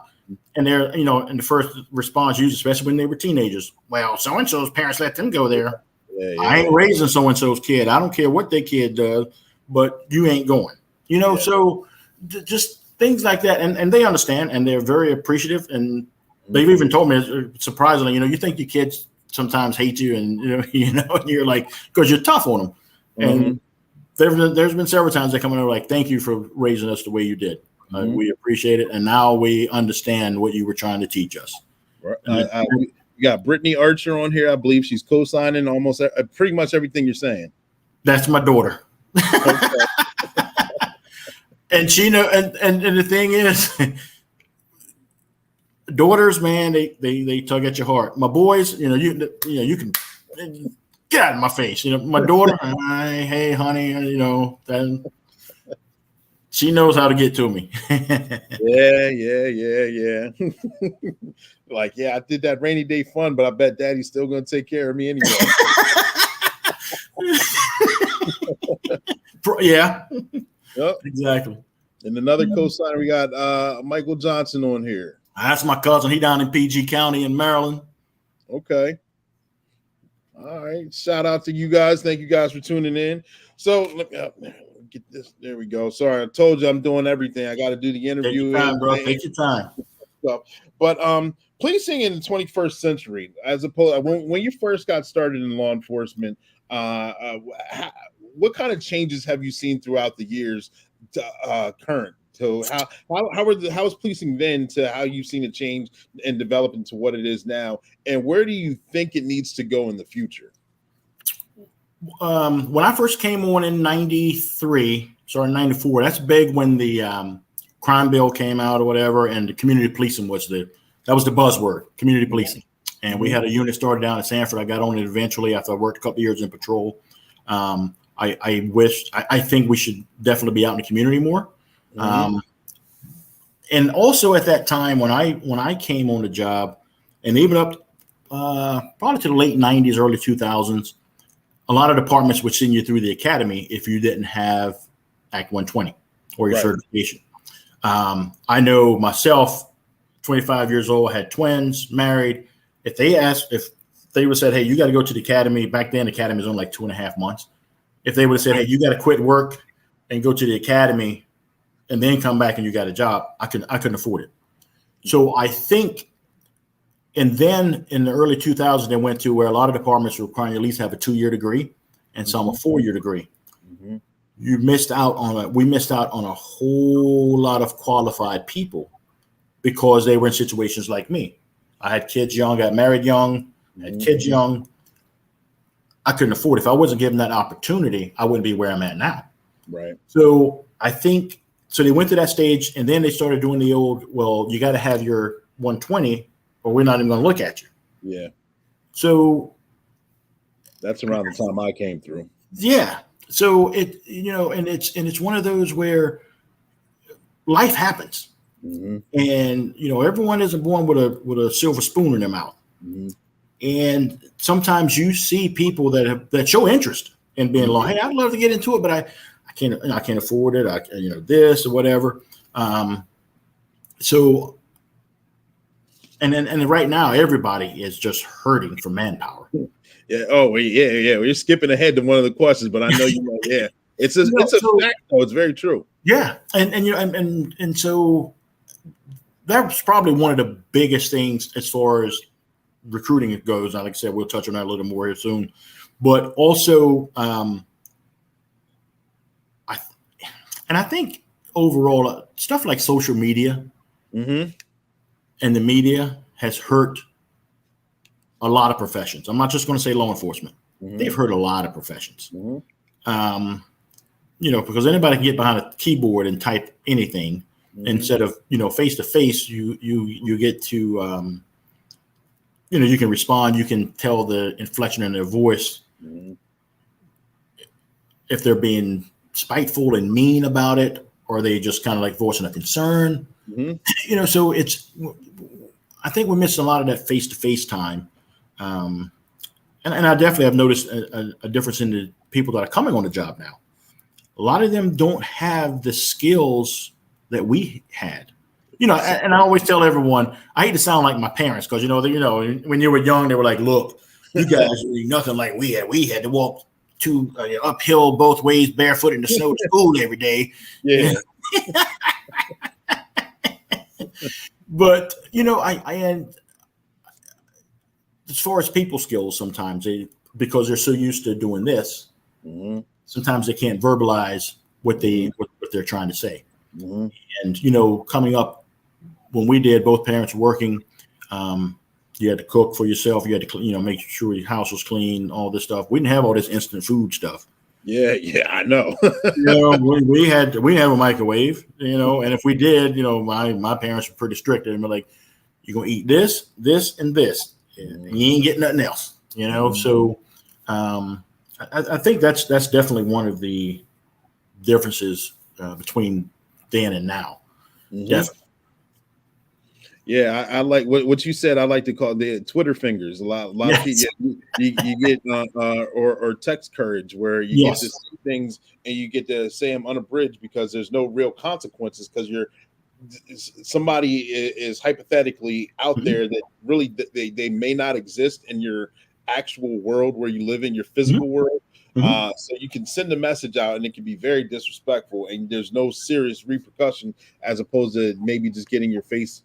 And they're and the first response, usually, especially when they were teenagers, well, so and so's parents let them go there. Yeah. I ain't raising so and so's kid. I don't care what their kid does, but you ain't going. So just things like that, and they understand, and they're very appreciative, and they've even told me, surprisingly, you think your kids sometimes hate you, and and you're like, because you're tough on them. And there's been several times they come in and like, thank you for raising us the way you did. We appreciate it, and now we understand what you were trying to teach us. Right. We got Brittany Archer on here. I believe she's co-signing almost pretty much everything you're saying. That's my daughter. And she and the thing is, daughters, man, they tug at your heart. My boys, you can get out of my face. My daughter, hey, honey, then she knows how to get to me. Yeah. Like, I did that rainy day fun, but I bet daddy's still going to take care of me anyway. Yeah. Yep. Exactly. And another co-signer, we got Michael Johnson on here. That's my cousin. He down in PG County in Maryland. Okay. All right. Shout out to you guys. Thank you guys for tuning in. So let me get this. There we go. Sorry, I told you I'm doing everything. I got to do the interview. Take your time, bro. Take your time. But policing in the 21st century, as opposed when you first got started in law enforcement, what kind of changes have you seen throughout the years to current? So how is policing then to how you've seen it change and develop into what it is now, and where do you think it needs to go in the future? When I first came on in 94, that's big when the crime bill came out or whatever, and the community policing was the buzzword, community policing. And we had a unit started down at Sanford. I got on it eventually after I worked a couple of years in patrol. I think we should definitely be out in the community more. And also at that time when I came on the job, and even up probably to the late 90s, early 2000s, a lot of departments would send you through the academy if you didn't have Act 120 or your certification. I know myself, 25 years old, had twins, married. If they would have said, hey, you got to go to the academy, back then the academy was only like 2.5 months. If they would have said, hey, you got to quit work and go to the academy and then come back and you got a job, I couldn't afford it. So I think, and then in the early 2000s, they went to where a lot of departments were requiring you at least have a 2-year degree and some a 4-year degree. We missed out on a whole lot of qualified people because they were in situations like me. I had kids young, got married young, had kids young. I couldn't afford it. If I wasn't given that opportunity, I wouldn't be where I'm at now. Right. So I think, so they went to that stage, and then they started doing the old, well, you got to have your 120 or we're not even going to look at you. Yeah. So that's around the time I came through. Yeah. So and it's one of those where life happens. And everyone isn't born with a silver spoon in their mouth. And sometimes you see people that show interest in being law. Hey, I'd love to get into it, but I can't afford it. This or whatever. So, and right now everybody is just hurting for manpower. Yeah. Oh, yeah. We're skipping ahead to one of the questions, but I know you know. Yeah, it's a fact. Though. It's very true. Yeah, and so that's probably one of the biggest things as far as recruiting goes. Like I said, we'll touch on that a little more here soon. But also, And I think overall, stuff like social media and the media has hurt a lot of professions. I'm not just going to say law enforcement. They've hurt a lot of professions. Because anybody can get behind a keyboard and type anything instead of, face to face, you get to, you can respond, you can tell the inflection in their voice. If they're being spiteful and mean about it, or they just kind of like voicing a concern, so I think we're missing a lot of that face-to-face time. And I definitely have noticed a difference in the people that are coming on the job now. A lot of them don't have the skills that we had. And I always tell everyone, I hate to sound like my parents, because when you were young, they were like, "Look, you guys are nothing like we had. We had to walk uphill both ways, barefoot in the snow to school every day." Yeah. But I as far as people skills, sometimes because they're so used to doing this, sometimes they can't verbalize what they're trying to say. And coming up when we did, both parents working, you had to cook for yourself. You had to make sure your house was clean, all this stuff. We didn't have all this instant food stuff. Yeah, I know. we had a microwave, and if we did, my parents were pretty strict. They were like, "You're gonna eat this, this, and this, and you ain't getting nothing else." So I think that's definitely one of the differences between then and now. Definitely. Yeah, I like what you said. I like to call the Twitter fingers. A lot of people you get or text courage, where you get to see things and you get to say them unabridged because there's no real consequences, because somebody is hypothetically out there that really they may not exist in your actual world where you live in, your physical world. So you can send a message out and it can be very disrespectful, and there's no serious repercussion, as opposed to maybe just getting your page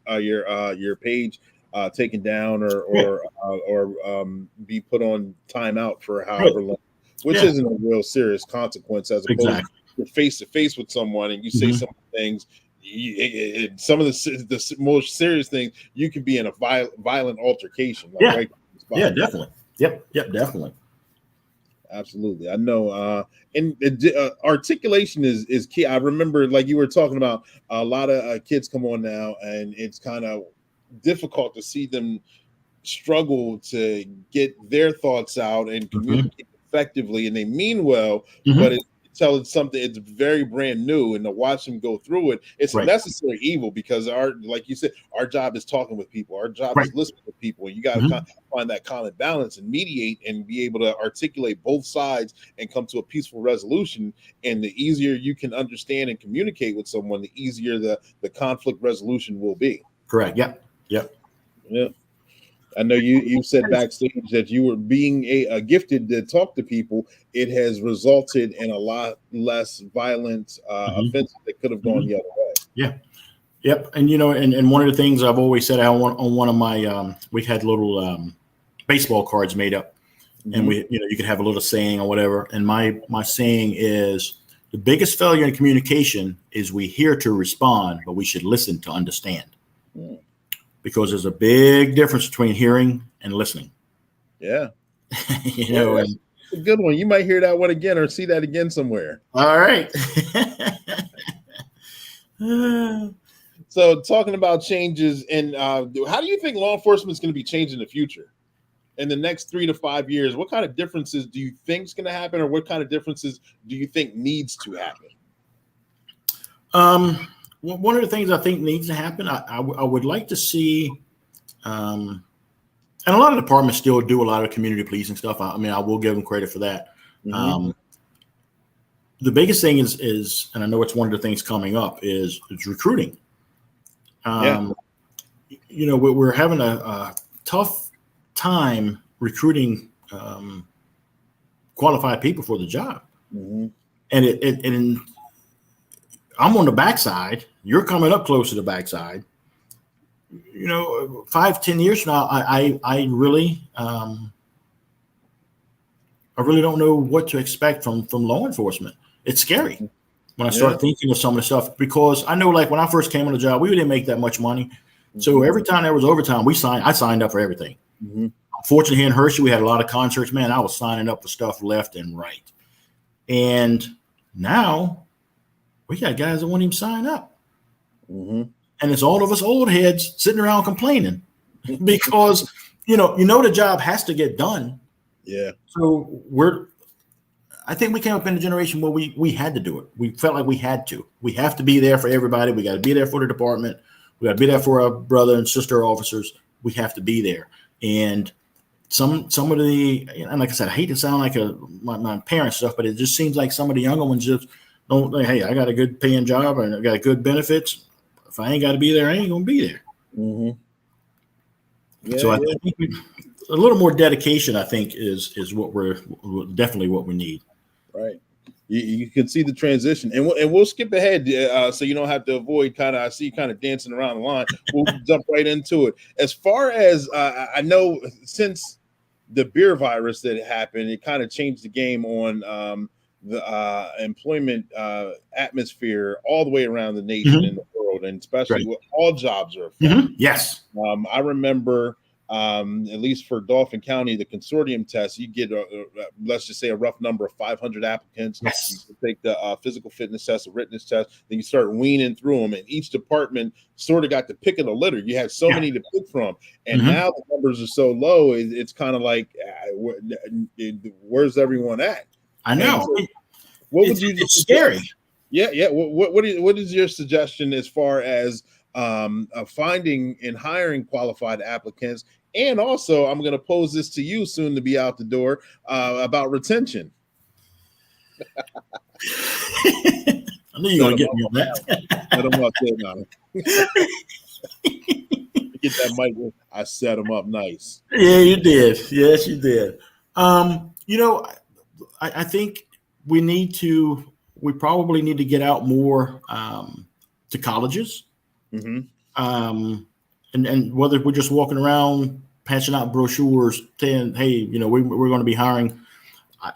taken down or be put on timeout for however long, which isn't a real serious consequence, as opposed to you're face to face with someone and you say some things. Some of the most serious things, you could be in a violent altercation. Right? Yeah, definitely. Yep, definitely. Absolutely. I know. And articulation is key. I remember, like you were talking about, a lot of kids come on now, and it's kind of difficult to see them struggle to get their thoughts out and communicate effectively. And they mean well, but it's something, it's very brand new, and to watch them go through it, it's a necessary evil, because like you said, our job is talking with people, our job is listening to people, and you got to find that common balance and mediate and be able to articulate both sides and come to a peaceful resolution. And the easier you can understand and communicate with someone, the easier the conflict resolution will be. Correct. Yep. Yeah. I know you said backstage that you were being gifted to talk to people. It has resulted in a lot less violent offenses that could have gone the other way. Yeah. Yep. And and one of the things I've always said, on one of my we had little baseball cards made up, and you could have a little saying or whatever. And my saying is, the biggest failure in communication is we hear to respond, but we should listen to understand. Because there's a big difference between hearing and listening. Yeah. And a good one. You might hear that one again or see that again somewhere. All right. So talking about changes, and how do you think law enforcement is going to be changed in the future? In the next 3 to 5 years, what kind of differences do you think is going to happen, or what kind of differences do you think needs to happen? One of the things I think needs to happen, I would like to see, and a lot of departments still do a lot of community policing stuff. I will give them credit for that. The biggest thing is, and I know it's one of the things coming up, is recruiting. We're having a tough time recruiting qualified people for the job, and and I'm on the backside. You're coming up close to the backside. 5-10 years from now, I really don't know what to expect from law enforcement. It's scary. when I started thinking of some of the stuff, because I know, like when I first came on the job, we didn't make that much money. So every time there was overtime, I signed up for everything. Fortunately, here in Hershey, we had a lot of concerts. Man, I was signing up for stuff left and right. And now we got guys that won't even sign up. And it's all of us old heads sitting around complaining because, the job has to get done. Yeah. So I think we came up in a generation where we had to do it. We felt like we had to. We have to be there for everybody. We got to be there for the department. We got to be there for our brother and sister officers. We have to be there. And some of the, and like I said, I hate to sound like my parents stuff, but it just seems like some of the younger ones just don't. Hey, I got a good paying job and I got good benefits. If I ain't got to be there, I ain't gonna be there. So I think a little more dedication, I think, is what we're definitely what we need. Right. You can see the transition, and we'll skip ahead so you don't have to avoid I see you kind of dancing around the line. We'll jump right into it. As far as I know, since the beer virus that happened, it kind of changed the game on the employment atmosphere all the way around the nation and the world, and especially with all jobs are affected. Yes. I remember at least for Dauphin County, the consortium test, you get let's just say a rough number of 500 applicants. Yes. You take the physical fitness test, the written test, then you start weaning through them, and each department sort of got the pick of the litter. You had so many to pick from, and now the numbers are so low, it's kind of like where's everyone at? I know. So, what would you? It's scary. Yeah. What is your suggestion as far as finding and hiring qualified applicants? And also, I'm going to pose this to you, soon to be out the door, about retention. I knew you were going to get me on that. Set them up there now. Get that mic. I set them up nice. Yeah, you did. Yes, you did. I think we probably need to get out more to colleges. And whether we're just walking around passing out brochures saying, hey, we're going to be hiring.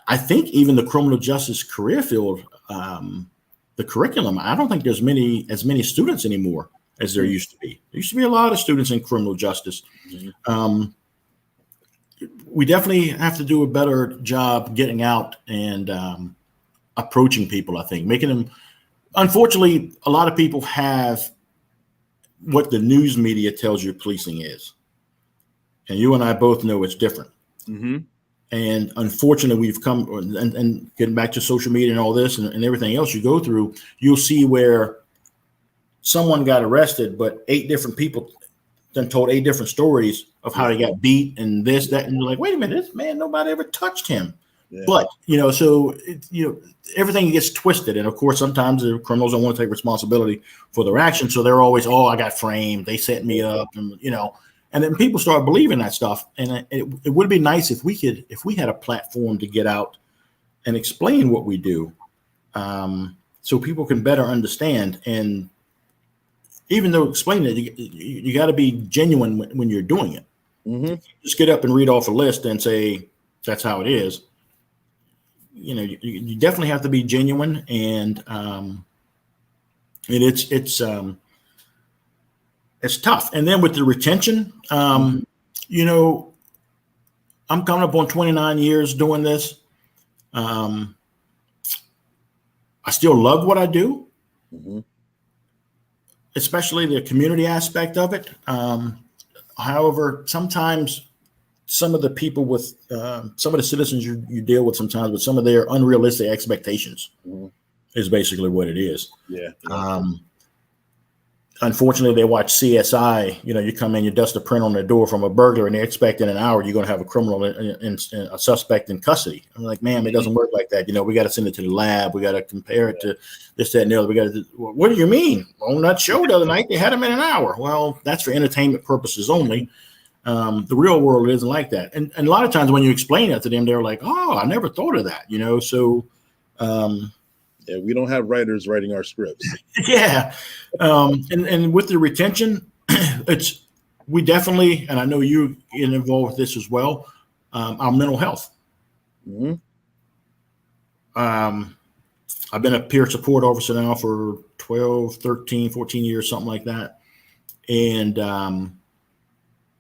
I think even the criminal justice career field, the curriculum, I don't think there's as many students anymore as there used to be. There used to be a lot of students in criminal justice. We definitely have to do a better job getting out and approaching people, I think, making them. Unfortunately, a lot of people have what the news media tells you policing is. And you and I both know it's different. And unfortunately, we've come and getting back to social media and all this and everything else you go through, you'll see where someone got arrested, but 8 different people then told 8 different stories of how he got beat and this, that. And you're like, wait a minute, this man, nobody ever touched him. But, so, everything gets twisted. And of course, sometimes the criminals don't want to take responsibility for their actions. So they're always, I got framed. They set me up and, and then people start believing that stuff. And it would be nice if we had a platform to get out and explain what we do so people can better understand. And even though explaining it, you got to be genuine when you're doing it. Just get up and read off a list and say, that's how it is. You definitely have to be genuine, and it's tough. And then with the retention, I'm coming up on 29 years doing this. I still love what I do, especially the community aspect of it. However, sometimes some of the people with some of the citizens you deal with sometimes with some of their unrealistic expectations is basically what it is. Unfortunately, they watch CSI. You come in, you dust a print on their door from a burglar, and they expect in an hour you're going to have a criminal and a suspect in custody. I'm like, man, it doesn't work like that. We got to send it to the lab. We got to compare it to this, that, and the other. We got to. What do you mean? On that show the other night, they had them in an hour. Well, that's for entertainment purposes only. The real world isn't like that. And a lot of times when you explain that to them, they're like, oh, I never thought of that, so. Yeah, we don't have writers writing our scripts. Yeah. And with the retention, we definitely, and I know you get involved with this as well, our mental health. I've been a peer support officer now for 12, 13, 14 years, something like that. And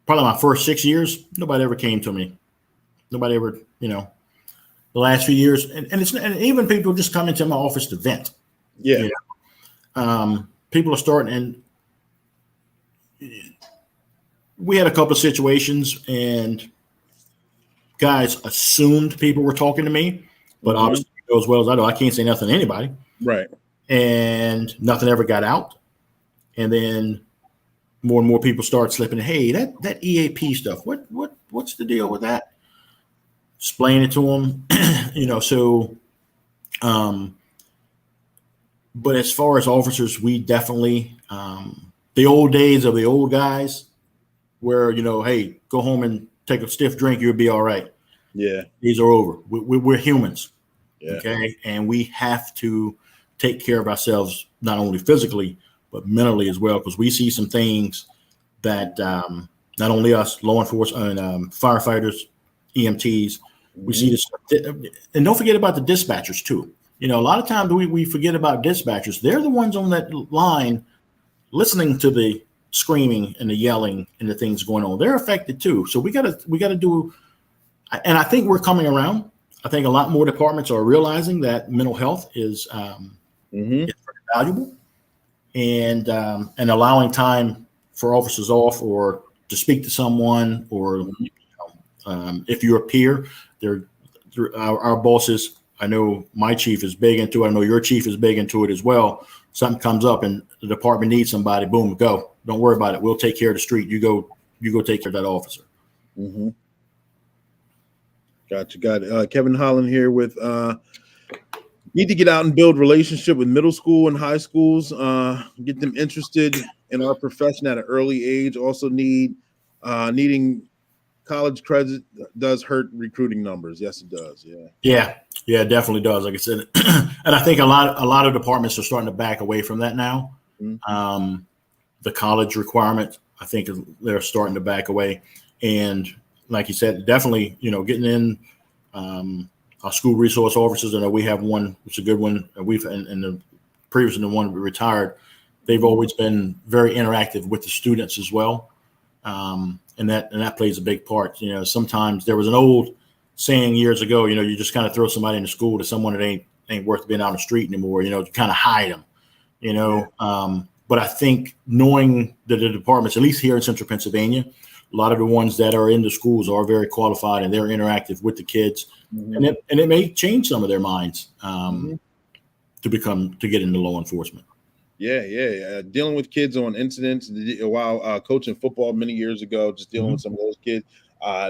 probably my first 6 years, nobody ever came to me. Nobody ever, the last few years, and even people just come into my office to vent. Yeah. People are starting, and we had a couple of situations, and guys assumed people were talking to me, but obviously, as well as I know, I can't say nothing to anybody. Right. And nothing ever got out. And then more and more people start slipping. Hey, that EAP stuff. What's the deal with that? Explain it to them. So. But as far as officers, we definitely the old days of the old guys, where hey, go home and take a stiff drink, you'll be all right. Yeah, these are over. We're humans, yeah. Okay, and we have to take care of ourselves not only physically but mentally as well, because we see some things that not only us, law enforcement, and firefighters, EMTs, we see this, and don't forget about the dispatchers too. A lot of times we forget about dispatchers. They're the ones on that line listening to the screaming and the yelling and the things going on. They're affected too. So we gotta do, and I think we're coming around. I think a lot more departments are realizing that mental health is very valuable, and allowing time for officers off or to speak to someone, or if you're a peer, our bosses. I know my chief is big into it. I know your chief is big into it as well. Something comes up and the department needs somebody, boom, go. Don't worry about it. We'll take care of the street. You go take care of that officer. Gotcha. Got it. Kevin Holland here with need to get out and build relationship with middle school and high schools, get them interested in our profession at an early age. Also needing college credit does hurt recruiting numbers. Yes, it does. Yeah, it definitely does. Like I said, and I think a lot of departments are starting to back away from that now. The college requirement, I think they're starting to back away. And like you said, definitely, getting in our school resource officers. I know we have one, it's a good one. We've, and the previous one, the one we retired, they've always been very interactive with the students as well. And that plays a big part. Sometimes there was an old saying years ago, you just kind of throw somebody in the school to someone that ain't worth being out on the street anymore, to kind of hide them, but I think knowing that the departments, at least here in Central Pennsylvania, a lot of the ones that are in the schools are very qualified and they're interactive with the kids, and it may change some of their minds to get into law enforcement. Yeah. Dealing with kids on incidents while coaching football many years ago, just dealing with some of those kids.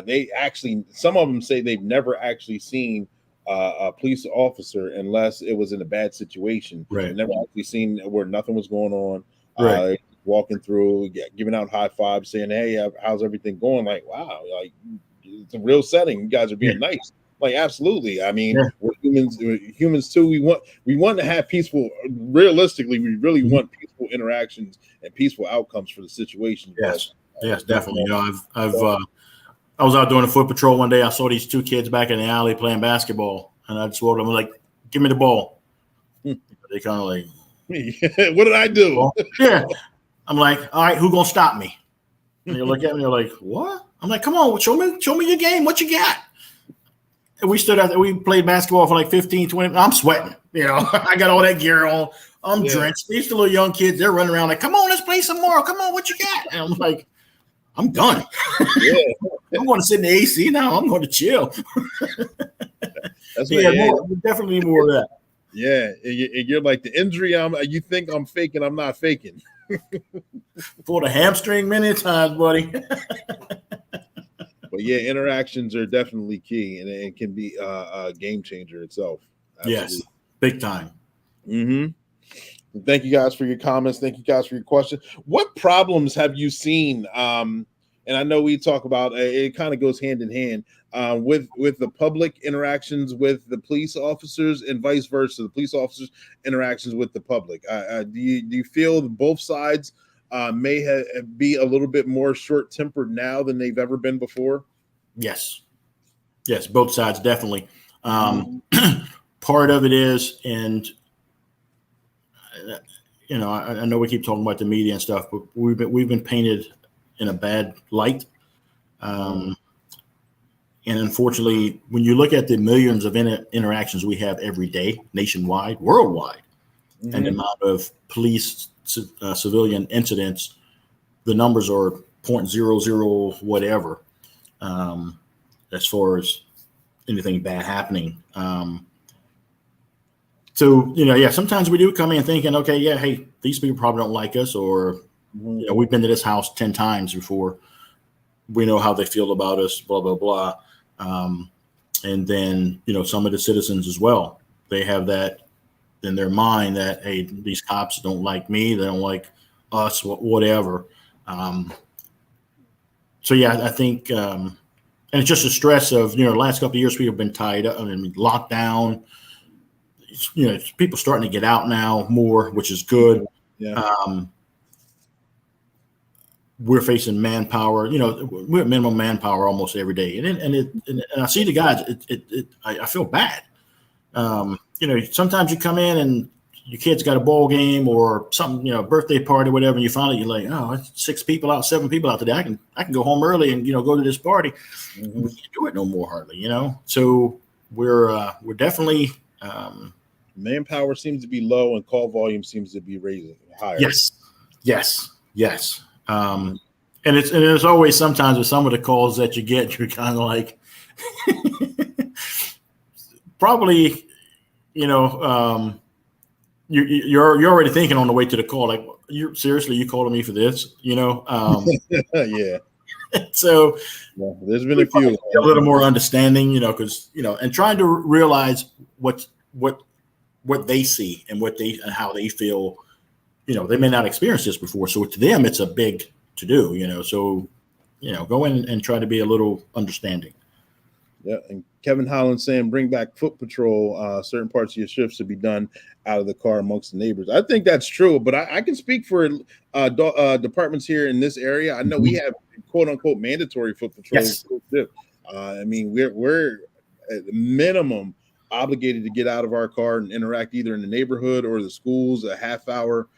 They actually, some of them say they've never actually seen a police officer unless it was in a bad situation. Right. They've never actually seen where nothing was going on. Right. Walking through, giving out high fives, saying, "Hey, how's everything going?" Like, wow, like it's a real setting. You guys are being nice. Like, absolutely. I mean, we're humans too. We want to have peaceful. Realistically, we really want peaceful interactions and peaceful outcomes for the situation. Yes, definitely. I was out doing a foot patrol one day. I saw these two kids back in the alley playing basketball, and I just told them, like, "Give me the ball." They kind of like, "What did I do?" Yeah. I'm like, "All right, who gonna stop me?" And they look at me, they're like, "What?" I'm like, "Come on, show me your game. What you got?" And we stood out there. We played basketball for like 15, 20 minutes. I'm sweating. I got all that gear on. I'm drenched. These little young kids, they're running around like, "Come on, let's play some more. Come on, what you got?" And I'm like, I'm done. I'm going to sit in the AC now. I'm going to chill. That's definitely need more of that. Yeah, and you're like, the injury you think I'm faking, I'm not faking. Pulled a hamstring many times, buddy. But yeah, interactions are definitely key, and it can be a game changer itself. Absolutely. Yes, big time. Thank you guys for your comments. Thank you guys for your questions. What problems have you seen? And I know we talk about it kind of goes hand in hand with the public interactions with the police officers and vice versa. The police officers interactions with the public. Do you feel that both sides may be a little bit more short-tempered now than they've ever been before? Yes, both sides definitely. Part of it is, and I know we keep talking about the media and stuff, but we've been painted in a bad light. And unfortunately, when you look at the millions of interactions we have every day, nationwide, worldwide, and the amount of police civilian incidents, the numbers are 0.00 whatever, as far as anything bad happening. So, sometimes we do come in thinking, okay, yeah, hey, these people probably don't like us, or, we've been to this house 10 times before. We know how they feel about us, blah, blah, blah. And then, some of the citizens as well, they have that in their mind that, hey, these cops don't like me, they don't like us, whatever. So, yeah, I think, and it's just a stress of, the last couple of years people have been tied up, locked down. People starting to get out now more, which is good. Yeah. We're facing manpower. We're at minimum manpower almost every day, and I see the guys. I feel bad. Sometimes you come in and your kid's got a ball game or something, birthday party, whatever, and you find out you're like, oh, it's 6 people out, 7 people out today. I can go home early and go to this party. We can't do it no more hardly. So we're definitely. Manpower seems to be low and call volume seems to be raising higher. Yes. And there's always sometimes with some of the calls that you get, you're kind of like, probably, you're already thinking on the way to the call, like, you calling me for this, Yeah. So there's been a few a little more understanding, because and trying to realize what they see and how they feel. They may not experience this before, so to them it's a big to do. So go in and try to be a little understanding. Yeah, and Kevin Holland saying bring back foot patrol. Certain parts of your shift should be done out of the car amongst the neighbors. I think that's true, but I can speak for departments here in this area. I know we have quote unquote mandatory foot patrols. Yes. We're at the minimum obligated to get out of our car and interact either in the neighborhood or the schools a half hour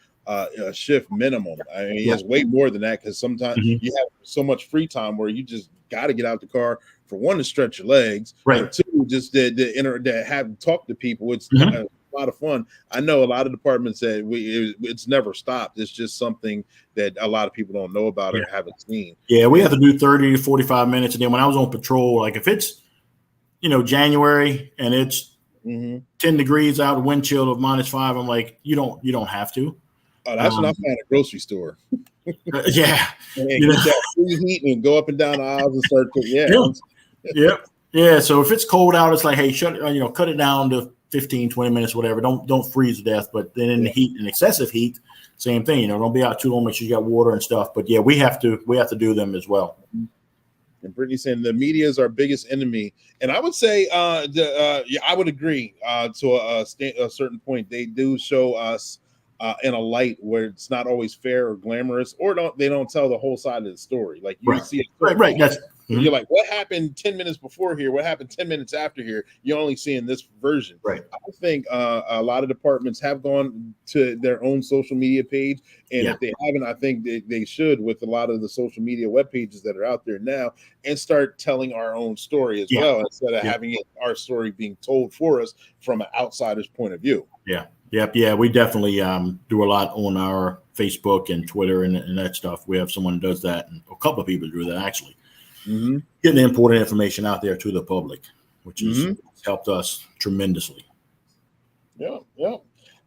shift minimum. I mean, it's way more than that because sometimes you have so much free time where you just got to get out the car for one to stretch your legs, right? Two, just to have talk to people. It's a lot of fun. I know a lot of departments that it's never stopped. It's just something that a lot of people don't know about or haven't seen. Yeah, we have to do 30 to 45 minutes, and then when I was on patrol, like if it's January and it's 10 degrees out, wind chill of -5, I'm like, you don't have to. Oh, that's when I find a grocery store. And get that free heat and go up and down the aisles and start to Yeah. So if it's cold out, it's like, hey, cut it down to 15, 20 minutes, whatever. Don't freeze to death. But then in the heat, in excessive heat, same thing. Don't be out too long. Make sure you got water and stuff. But yeah, we have to do them as well. And Brittany saying the media is our biggest enemy, and I would say, I would agree to a certain point. They do show us in a light where it's not always fair or glamorous, or they don't tell the whole side of the story. Like you see it, right. That's you're like, what happened 10 minutes before here? What happened 10 minutes after here? You're only seeing this version. Right. I think a lot of departments have gone to their own social media page. And if they haven't, I think they should, with a lot of the social media web pages that are out there now, and start telling our own story as well, instead of having our story being told for us from an outsider's point of view. Yeah. Yep. Yeah. We definitely do a lot on our Facebook and Twitter and that stuff. We have someone who does that, and a couple of people do that actually. Getting the important information out there to the public, which has helped us tremendously. Yeah.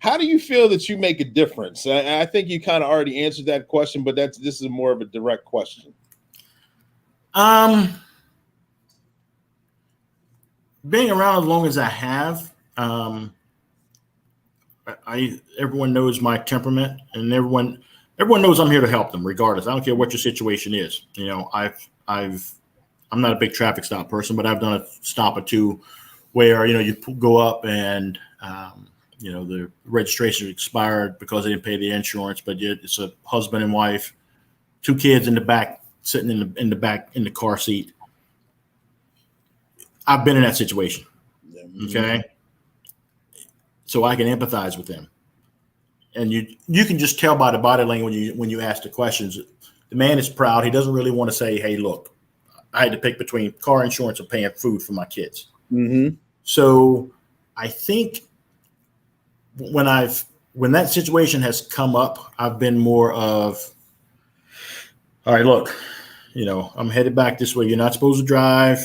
How do you feel that you make a difference? I think you kind of already answered that question, but this is more of a direct question. Being around as long as I have, everyone knows my temperament, and everyone knows I'm here to help them regardless. I don't care what your situation is. I'm not a big traffic stop person, but I've done a stop or two where, you go up and, the registration expired because they didn't pay the insurance, but yet it's a husband and wife, 2 kids in the back, sitting in the back in the car seat. I've been in that situation. Okay. So I can empathize with them. and you can just tell by the body language when you ask the questions. The man is proud. He doesn't really want to say, "Hey, look, I had to pick between car insurance and paying food for my kids." Mm-hmm. So I think when that situation has come up, I've been more of, all right, look, I'm headed back this way. You're not supposed to drive.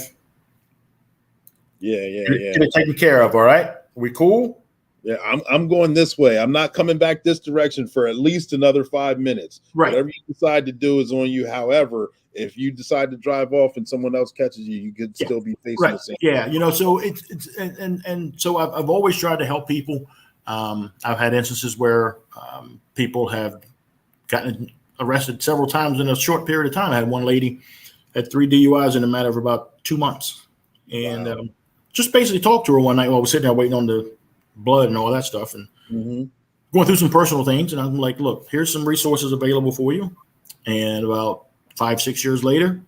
Yeah. Get it taken care of. All right. We cool? Yeah, I'm going this way. I'm not coming back this direction for at least another 5 minutes. Right. Whatever you decide to do is on you. However, if you decide to drive off and someone else catches you, you could still be facing the same. Yeah. So it's so I've always tried to help people. I've had instances where people have gotten arrested several times in a short period of time. I had one lady had 3 DUIs in a matter of about 2 months, and just basically talked to her one night while I was sitting there waiting on the blood and all that stuff, and going through some personal things. And I'm like, look, here's some resources available for you. And about 5-6 years later,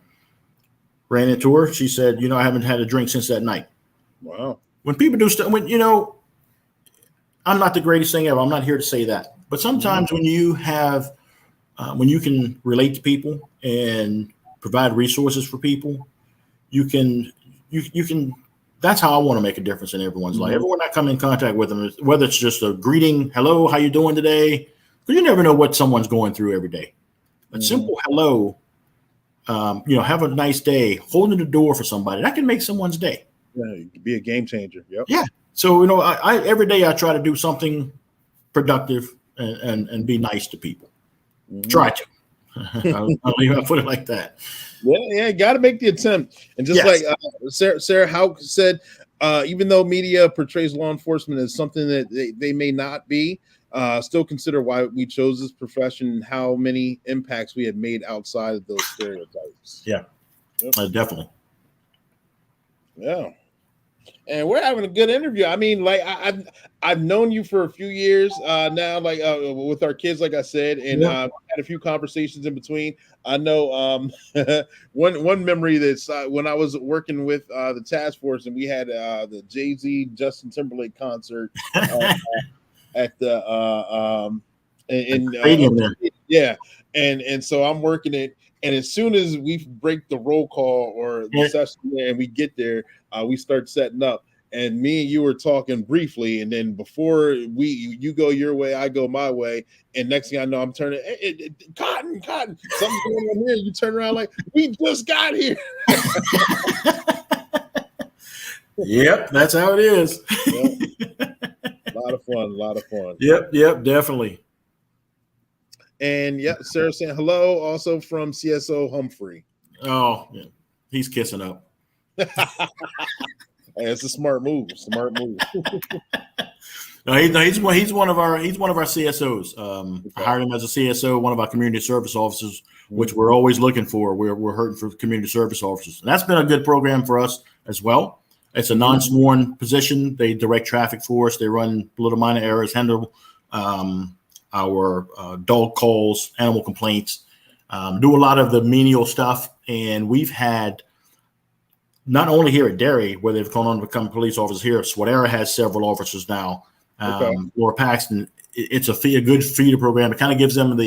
ran into her. She said, I haven't had a drink since that night. Wow. When people do stuff, I'm not the greatest thing ever. I'm not here to say that. But sometimes when you have, when you can relate to people and provide resources for people, you can, that's how I want to make a difference in everyone's life. Everyone I come in contact with them, whether it's just a greeting, hello, how you doing today? Because you never know what someone's going through every day. A simple hello, have a nice day, holding the door for somebody, that can make someone's day. Yeah, it could be a game changer. Yep. Yeah. So, I every day I try to do something productive and be nice to people. Try to. I'll put it like that. Yeah, got to make the attempt. And just like Sarah Houck said, even though media portrays law enforcement as something that they may not be, still consider why we chose this profession and how many impacts we have made outside of those stereotypes. Yeah, definitely. Yeah. And we're having a good interview. I mean, like I've known you for a few years now, like with our kids, like I said, and had a few conversations in between. I know one memory that's when I was working with the task force, and we had the Jay-Z Justin Timberlake concert at the stadium there. Yeah, and so I'm working it. And as soon as we break the roll call or the session there and we get there, we start setting up. And me and you were talking briefly, and then before you go your way, I go my way, and next thing I know, I'm turning Cotton, something's going on here. You turn around like we just got here. Yep, that's how it is. Yep. A lot of fun. Yep, definitely. And Sarah saying hello, also from CSO Humphrey. Oh, yeah. He's kissing up. Hey, it's a smart move. No, he's one of our CSOs. I hired him as a CSO, one of our community service officers, which we're always looking for. We're hurting for community service officers, and that's been a good program for us as well. It's a non-sworn position. They direct traffic for us. They run little minor errors, handle our dog calls, animal complaints, do a lot of the menial stuff. And we've had, not only here at Derry, where they've gone on to become police officers here, Swadera has several officers now. Laura Paxton, it's a good feeder program. It kind of gives them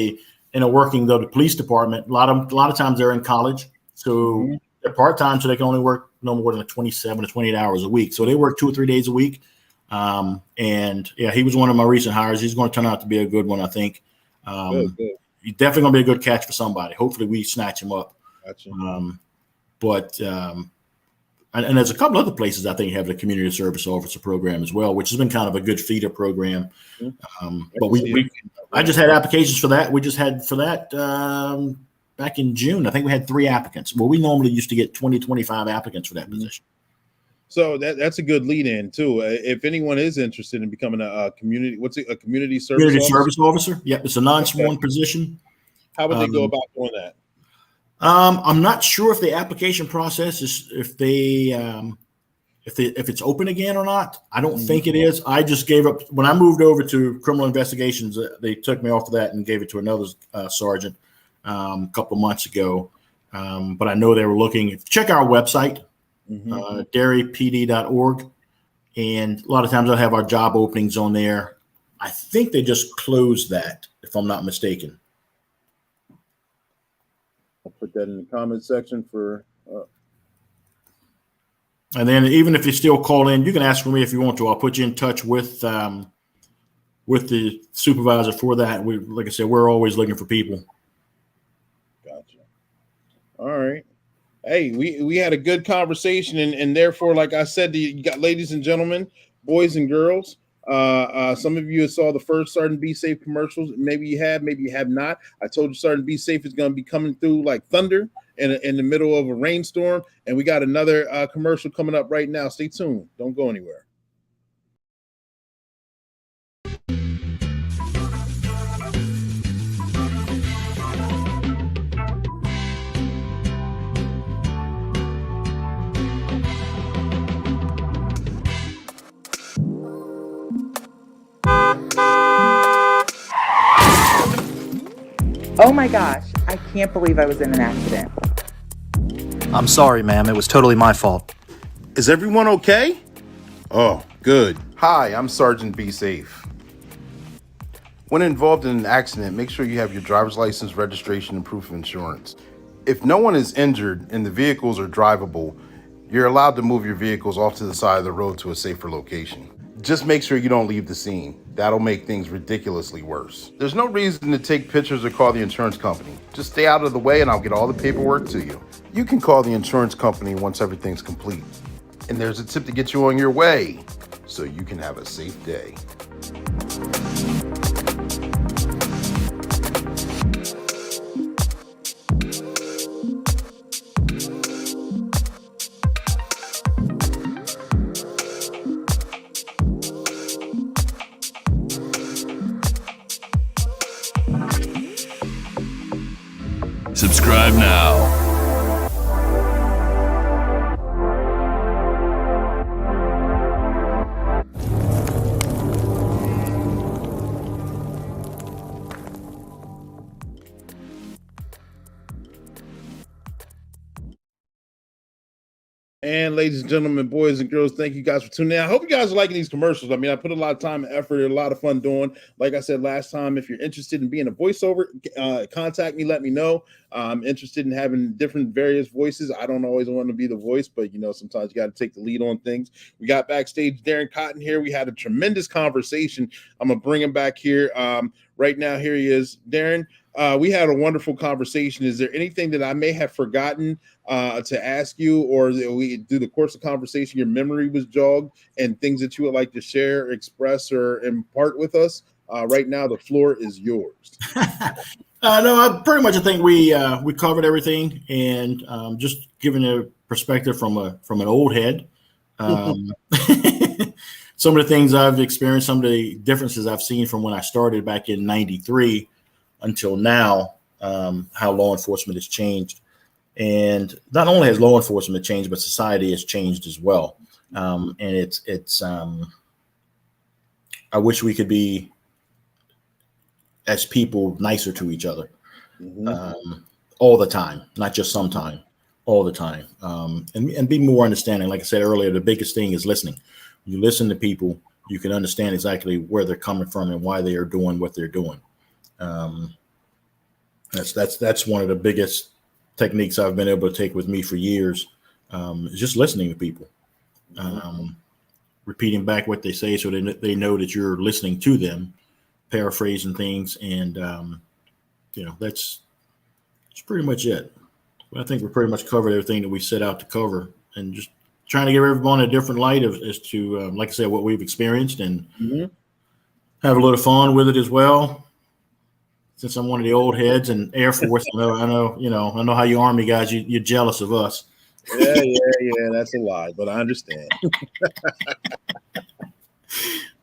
working though the police department. A lot of times they're in college, so they're part-time, so they can only work no more than 27 to 28 hours a week. So they work 2 or 3 days a week. He was one of my recent hires. He's going to turn out to be a good one, I think. Good. He's definitely going to be a good catch for somebody. Hopefully we snatch him up. Gotcha. And there's a couple other places I think have the community service officer program as well, which has been kind of a good feeder program. But I just had applications for that. We just had for that back in June. I think we had 3 applicants. Well, we normally used to get 20, 25 applicants for that position. So that's a good lead in too. If anyone is interested in becoming a community, a community service officer? Yep, it's a non-sworn position. How would they go about doing that? I'm not sure if the application process is if it's open again or not. I don't think it is. I just gave up when I moved over to criminal investigations. They took me off of that and gave it to another sergeant a couple of months ago. But I know they were looking. Check our website. DerryPD.org, and a lot of times I'll have our job openings on there. I think they just closed that, if I'm not mistaken. I'll put that in the comment section for. And then even if you still call in, you can ask for me if you want to. I'll put you in touch with the supervisor for that. We, like I said, we're always looking for people. Gotcha. All right. Hey, we had a good conversation, and therefore, like I said, you got ladies and gentlemen, boys and girls. Some of you saw the first Sergeant Be Safe commercials. Maybe you have not. I told you Sergeant Be Safe is going to be coming through like thunder in the middle of a rainstorm, and we got another commercial coming up right now. Stay tuned. Don't go anywhere. Oh my gosh, I can't believe I was in an accident. I'm sorry, ma'am. It was totally my fault. Is everyone okay? Oh, good. Hi, I'm Sergeant Be Safe. When involved in an accident, make sure you have your driver's license, registration, and proof of insurance. If no one is injured and the vehicles are drivable, you're allowed to move your vehicles off to the side of the road to a safer location. Just make sure you don't leave the scene. That'll make things ridiculously worse. There's no reason to take pictures or call the insurance company. Just stay out of the way and I'll get all the paperwork to you. You can call the insurance company once everything's complete. And there's a tip to get you on your way, so you can have a safe day. Subscribe now. And ladies and gentlemen, boys and girls, thank you guys for tuning in. I hope you guys are liking these commercials. I mean, I put a lot of time and effort, a lot of fun doing. Like I said last time, if you're interested in being a voiceover, contact me, let me know. I'm interested in having different various voices. I don't always want to be the voice, but you know, sometimes you got to take the lead on things. We got backstage Darren Cotten here. We had a tremendous conversation. I'm going to bring him back here. Right now, here he is. Darren, we had a wonderful conversation. Is there anything that I may have forgotten to ask you, or through the course of conversation, your memory was jogged and things that you would like to share, express, or impart with us? Right now, the floor is yours. No, pretty much I think we covered everything, and just giving a perspective from an old head. Some of the things I've experienced, some of the differences I've seen from when I started back in '93 until now, how law enforcement has changed. And not only has law enforcement changed, but society has changed as well. And it's I wish we could be, as people, nicer to each other all the time, not just sometime, all the time, and be more understanding. Like I said earlier, the biggest thing is listening. When you listen to people, you can understand exactly where they're coming from and why they are doing what they're doing. That's one of the biggest techniques I've been able to take with me for years, is just listening to people, repeating back what they say so they know that you're listening to them, paraphrasing things, and that's pretty much it. But I think we pretty much covered everything that we set out to cover, and just trying to give everyone a different light as to, like I said, what we've experienced, and have a little fun with it as well. Since I'm one of the old heads in Air Force, I know how you Army guys, you're jealous of us. Yeah, that's a lie, but I understand.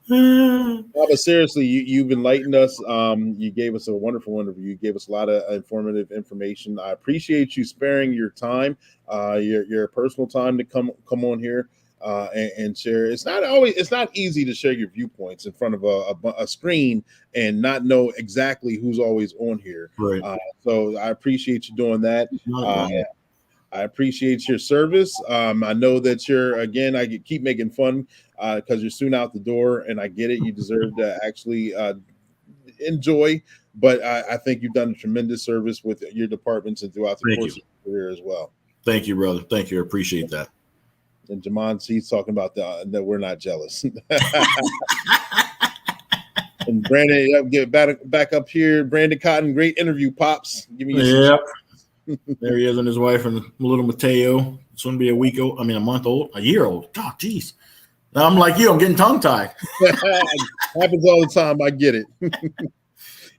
But seriously, you've enlightened us. You gave us a wonderful interview. You gave us a lot of informative information. I appreciate you sparing your time, your personal time to come on here and share. It's not easy to share your viewpoints in front of a screen and not know exactly who's always on here. Right. So I appreciate you doing that. I appreciate your service. I know that I keep making fun because you're soon out the door, and I get it. You deserve to actually enjoy, but I think you've done a tremendous service with your departments and throughout the course of your career as well. Thank you, brother. Thank you. I appreciate that. And Jamon, he's talking about that we're not jealous. And Brandon, get back up here. Brandon Cotten, great interview, Pops. Give me your There he is and his wife and little Mateo. It's going to be a month old, a year old. God, geez. I'm like you. I'm getting tongue-tied. Happens all the time. I get it.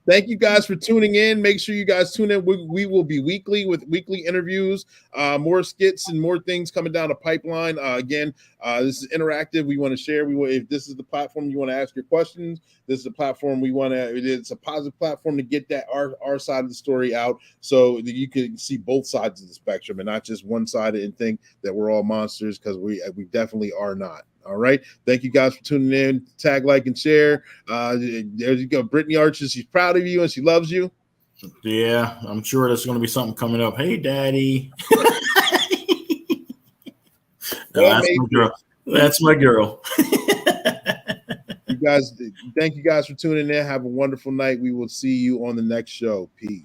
Thank you guys for tuning in. Make sure you guys tune in. We will be weekly with weekly interviews, more skits and more things coming down the pipeline. Again, this is interactive. We want to share. If this is the platform you want to ask your questions, this is a platform it's a positive platform to get that our side of the story out so that you can see both sides of the spectrum and not just one side and think that we're all monsters, because we definitely are not. All right. Thank you guys for tuning in. Tag, like, and share. There you go. Brittany Archer, she's proud of you and she loves you. Yeah, I'm sure there's going to be something coming up. Hey, Daddy. That's my girl. That's my girl. You guys, thank you guys for tuning in. Have a wonderful night. We will see you on the next show. Peace.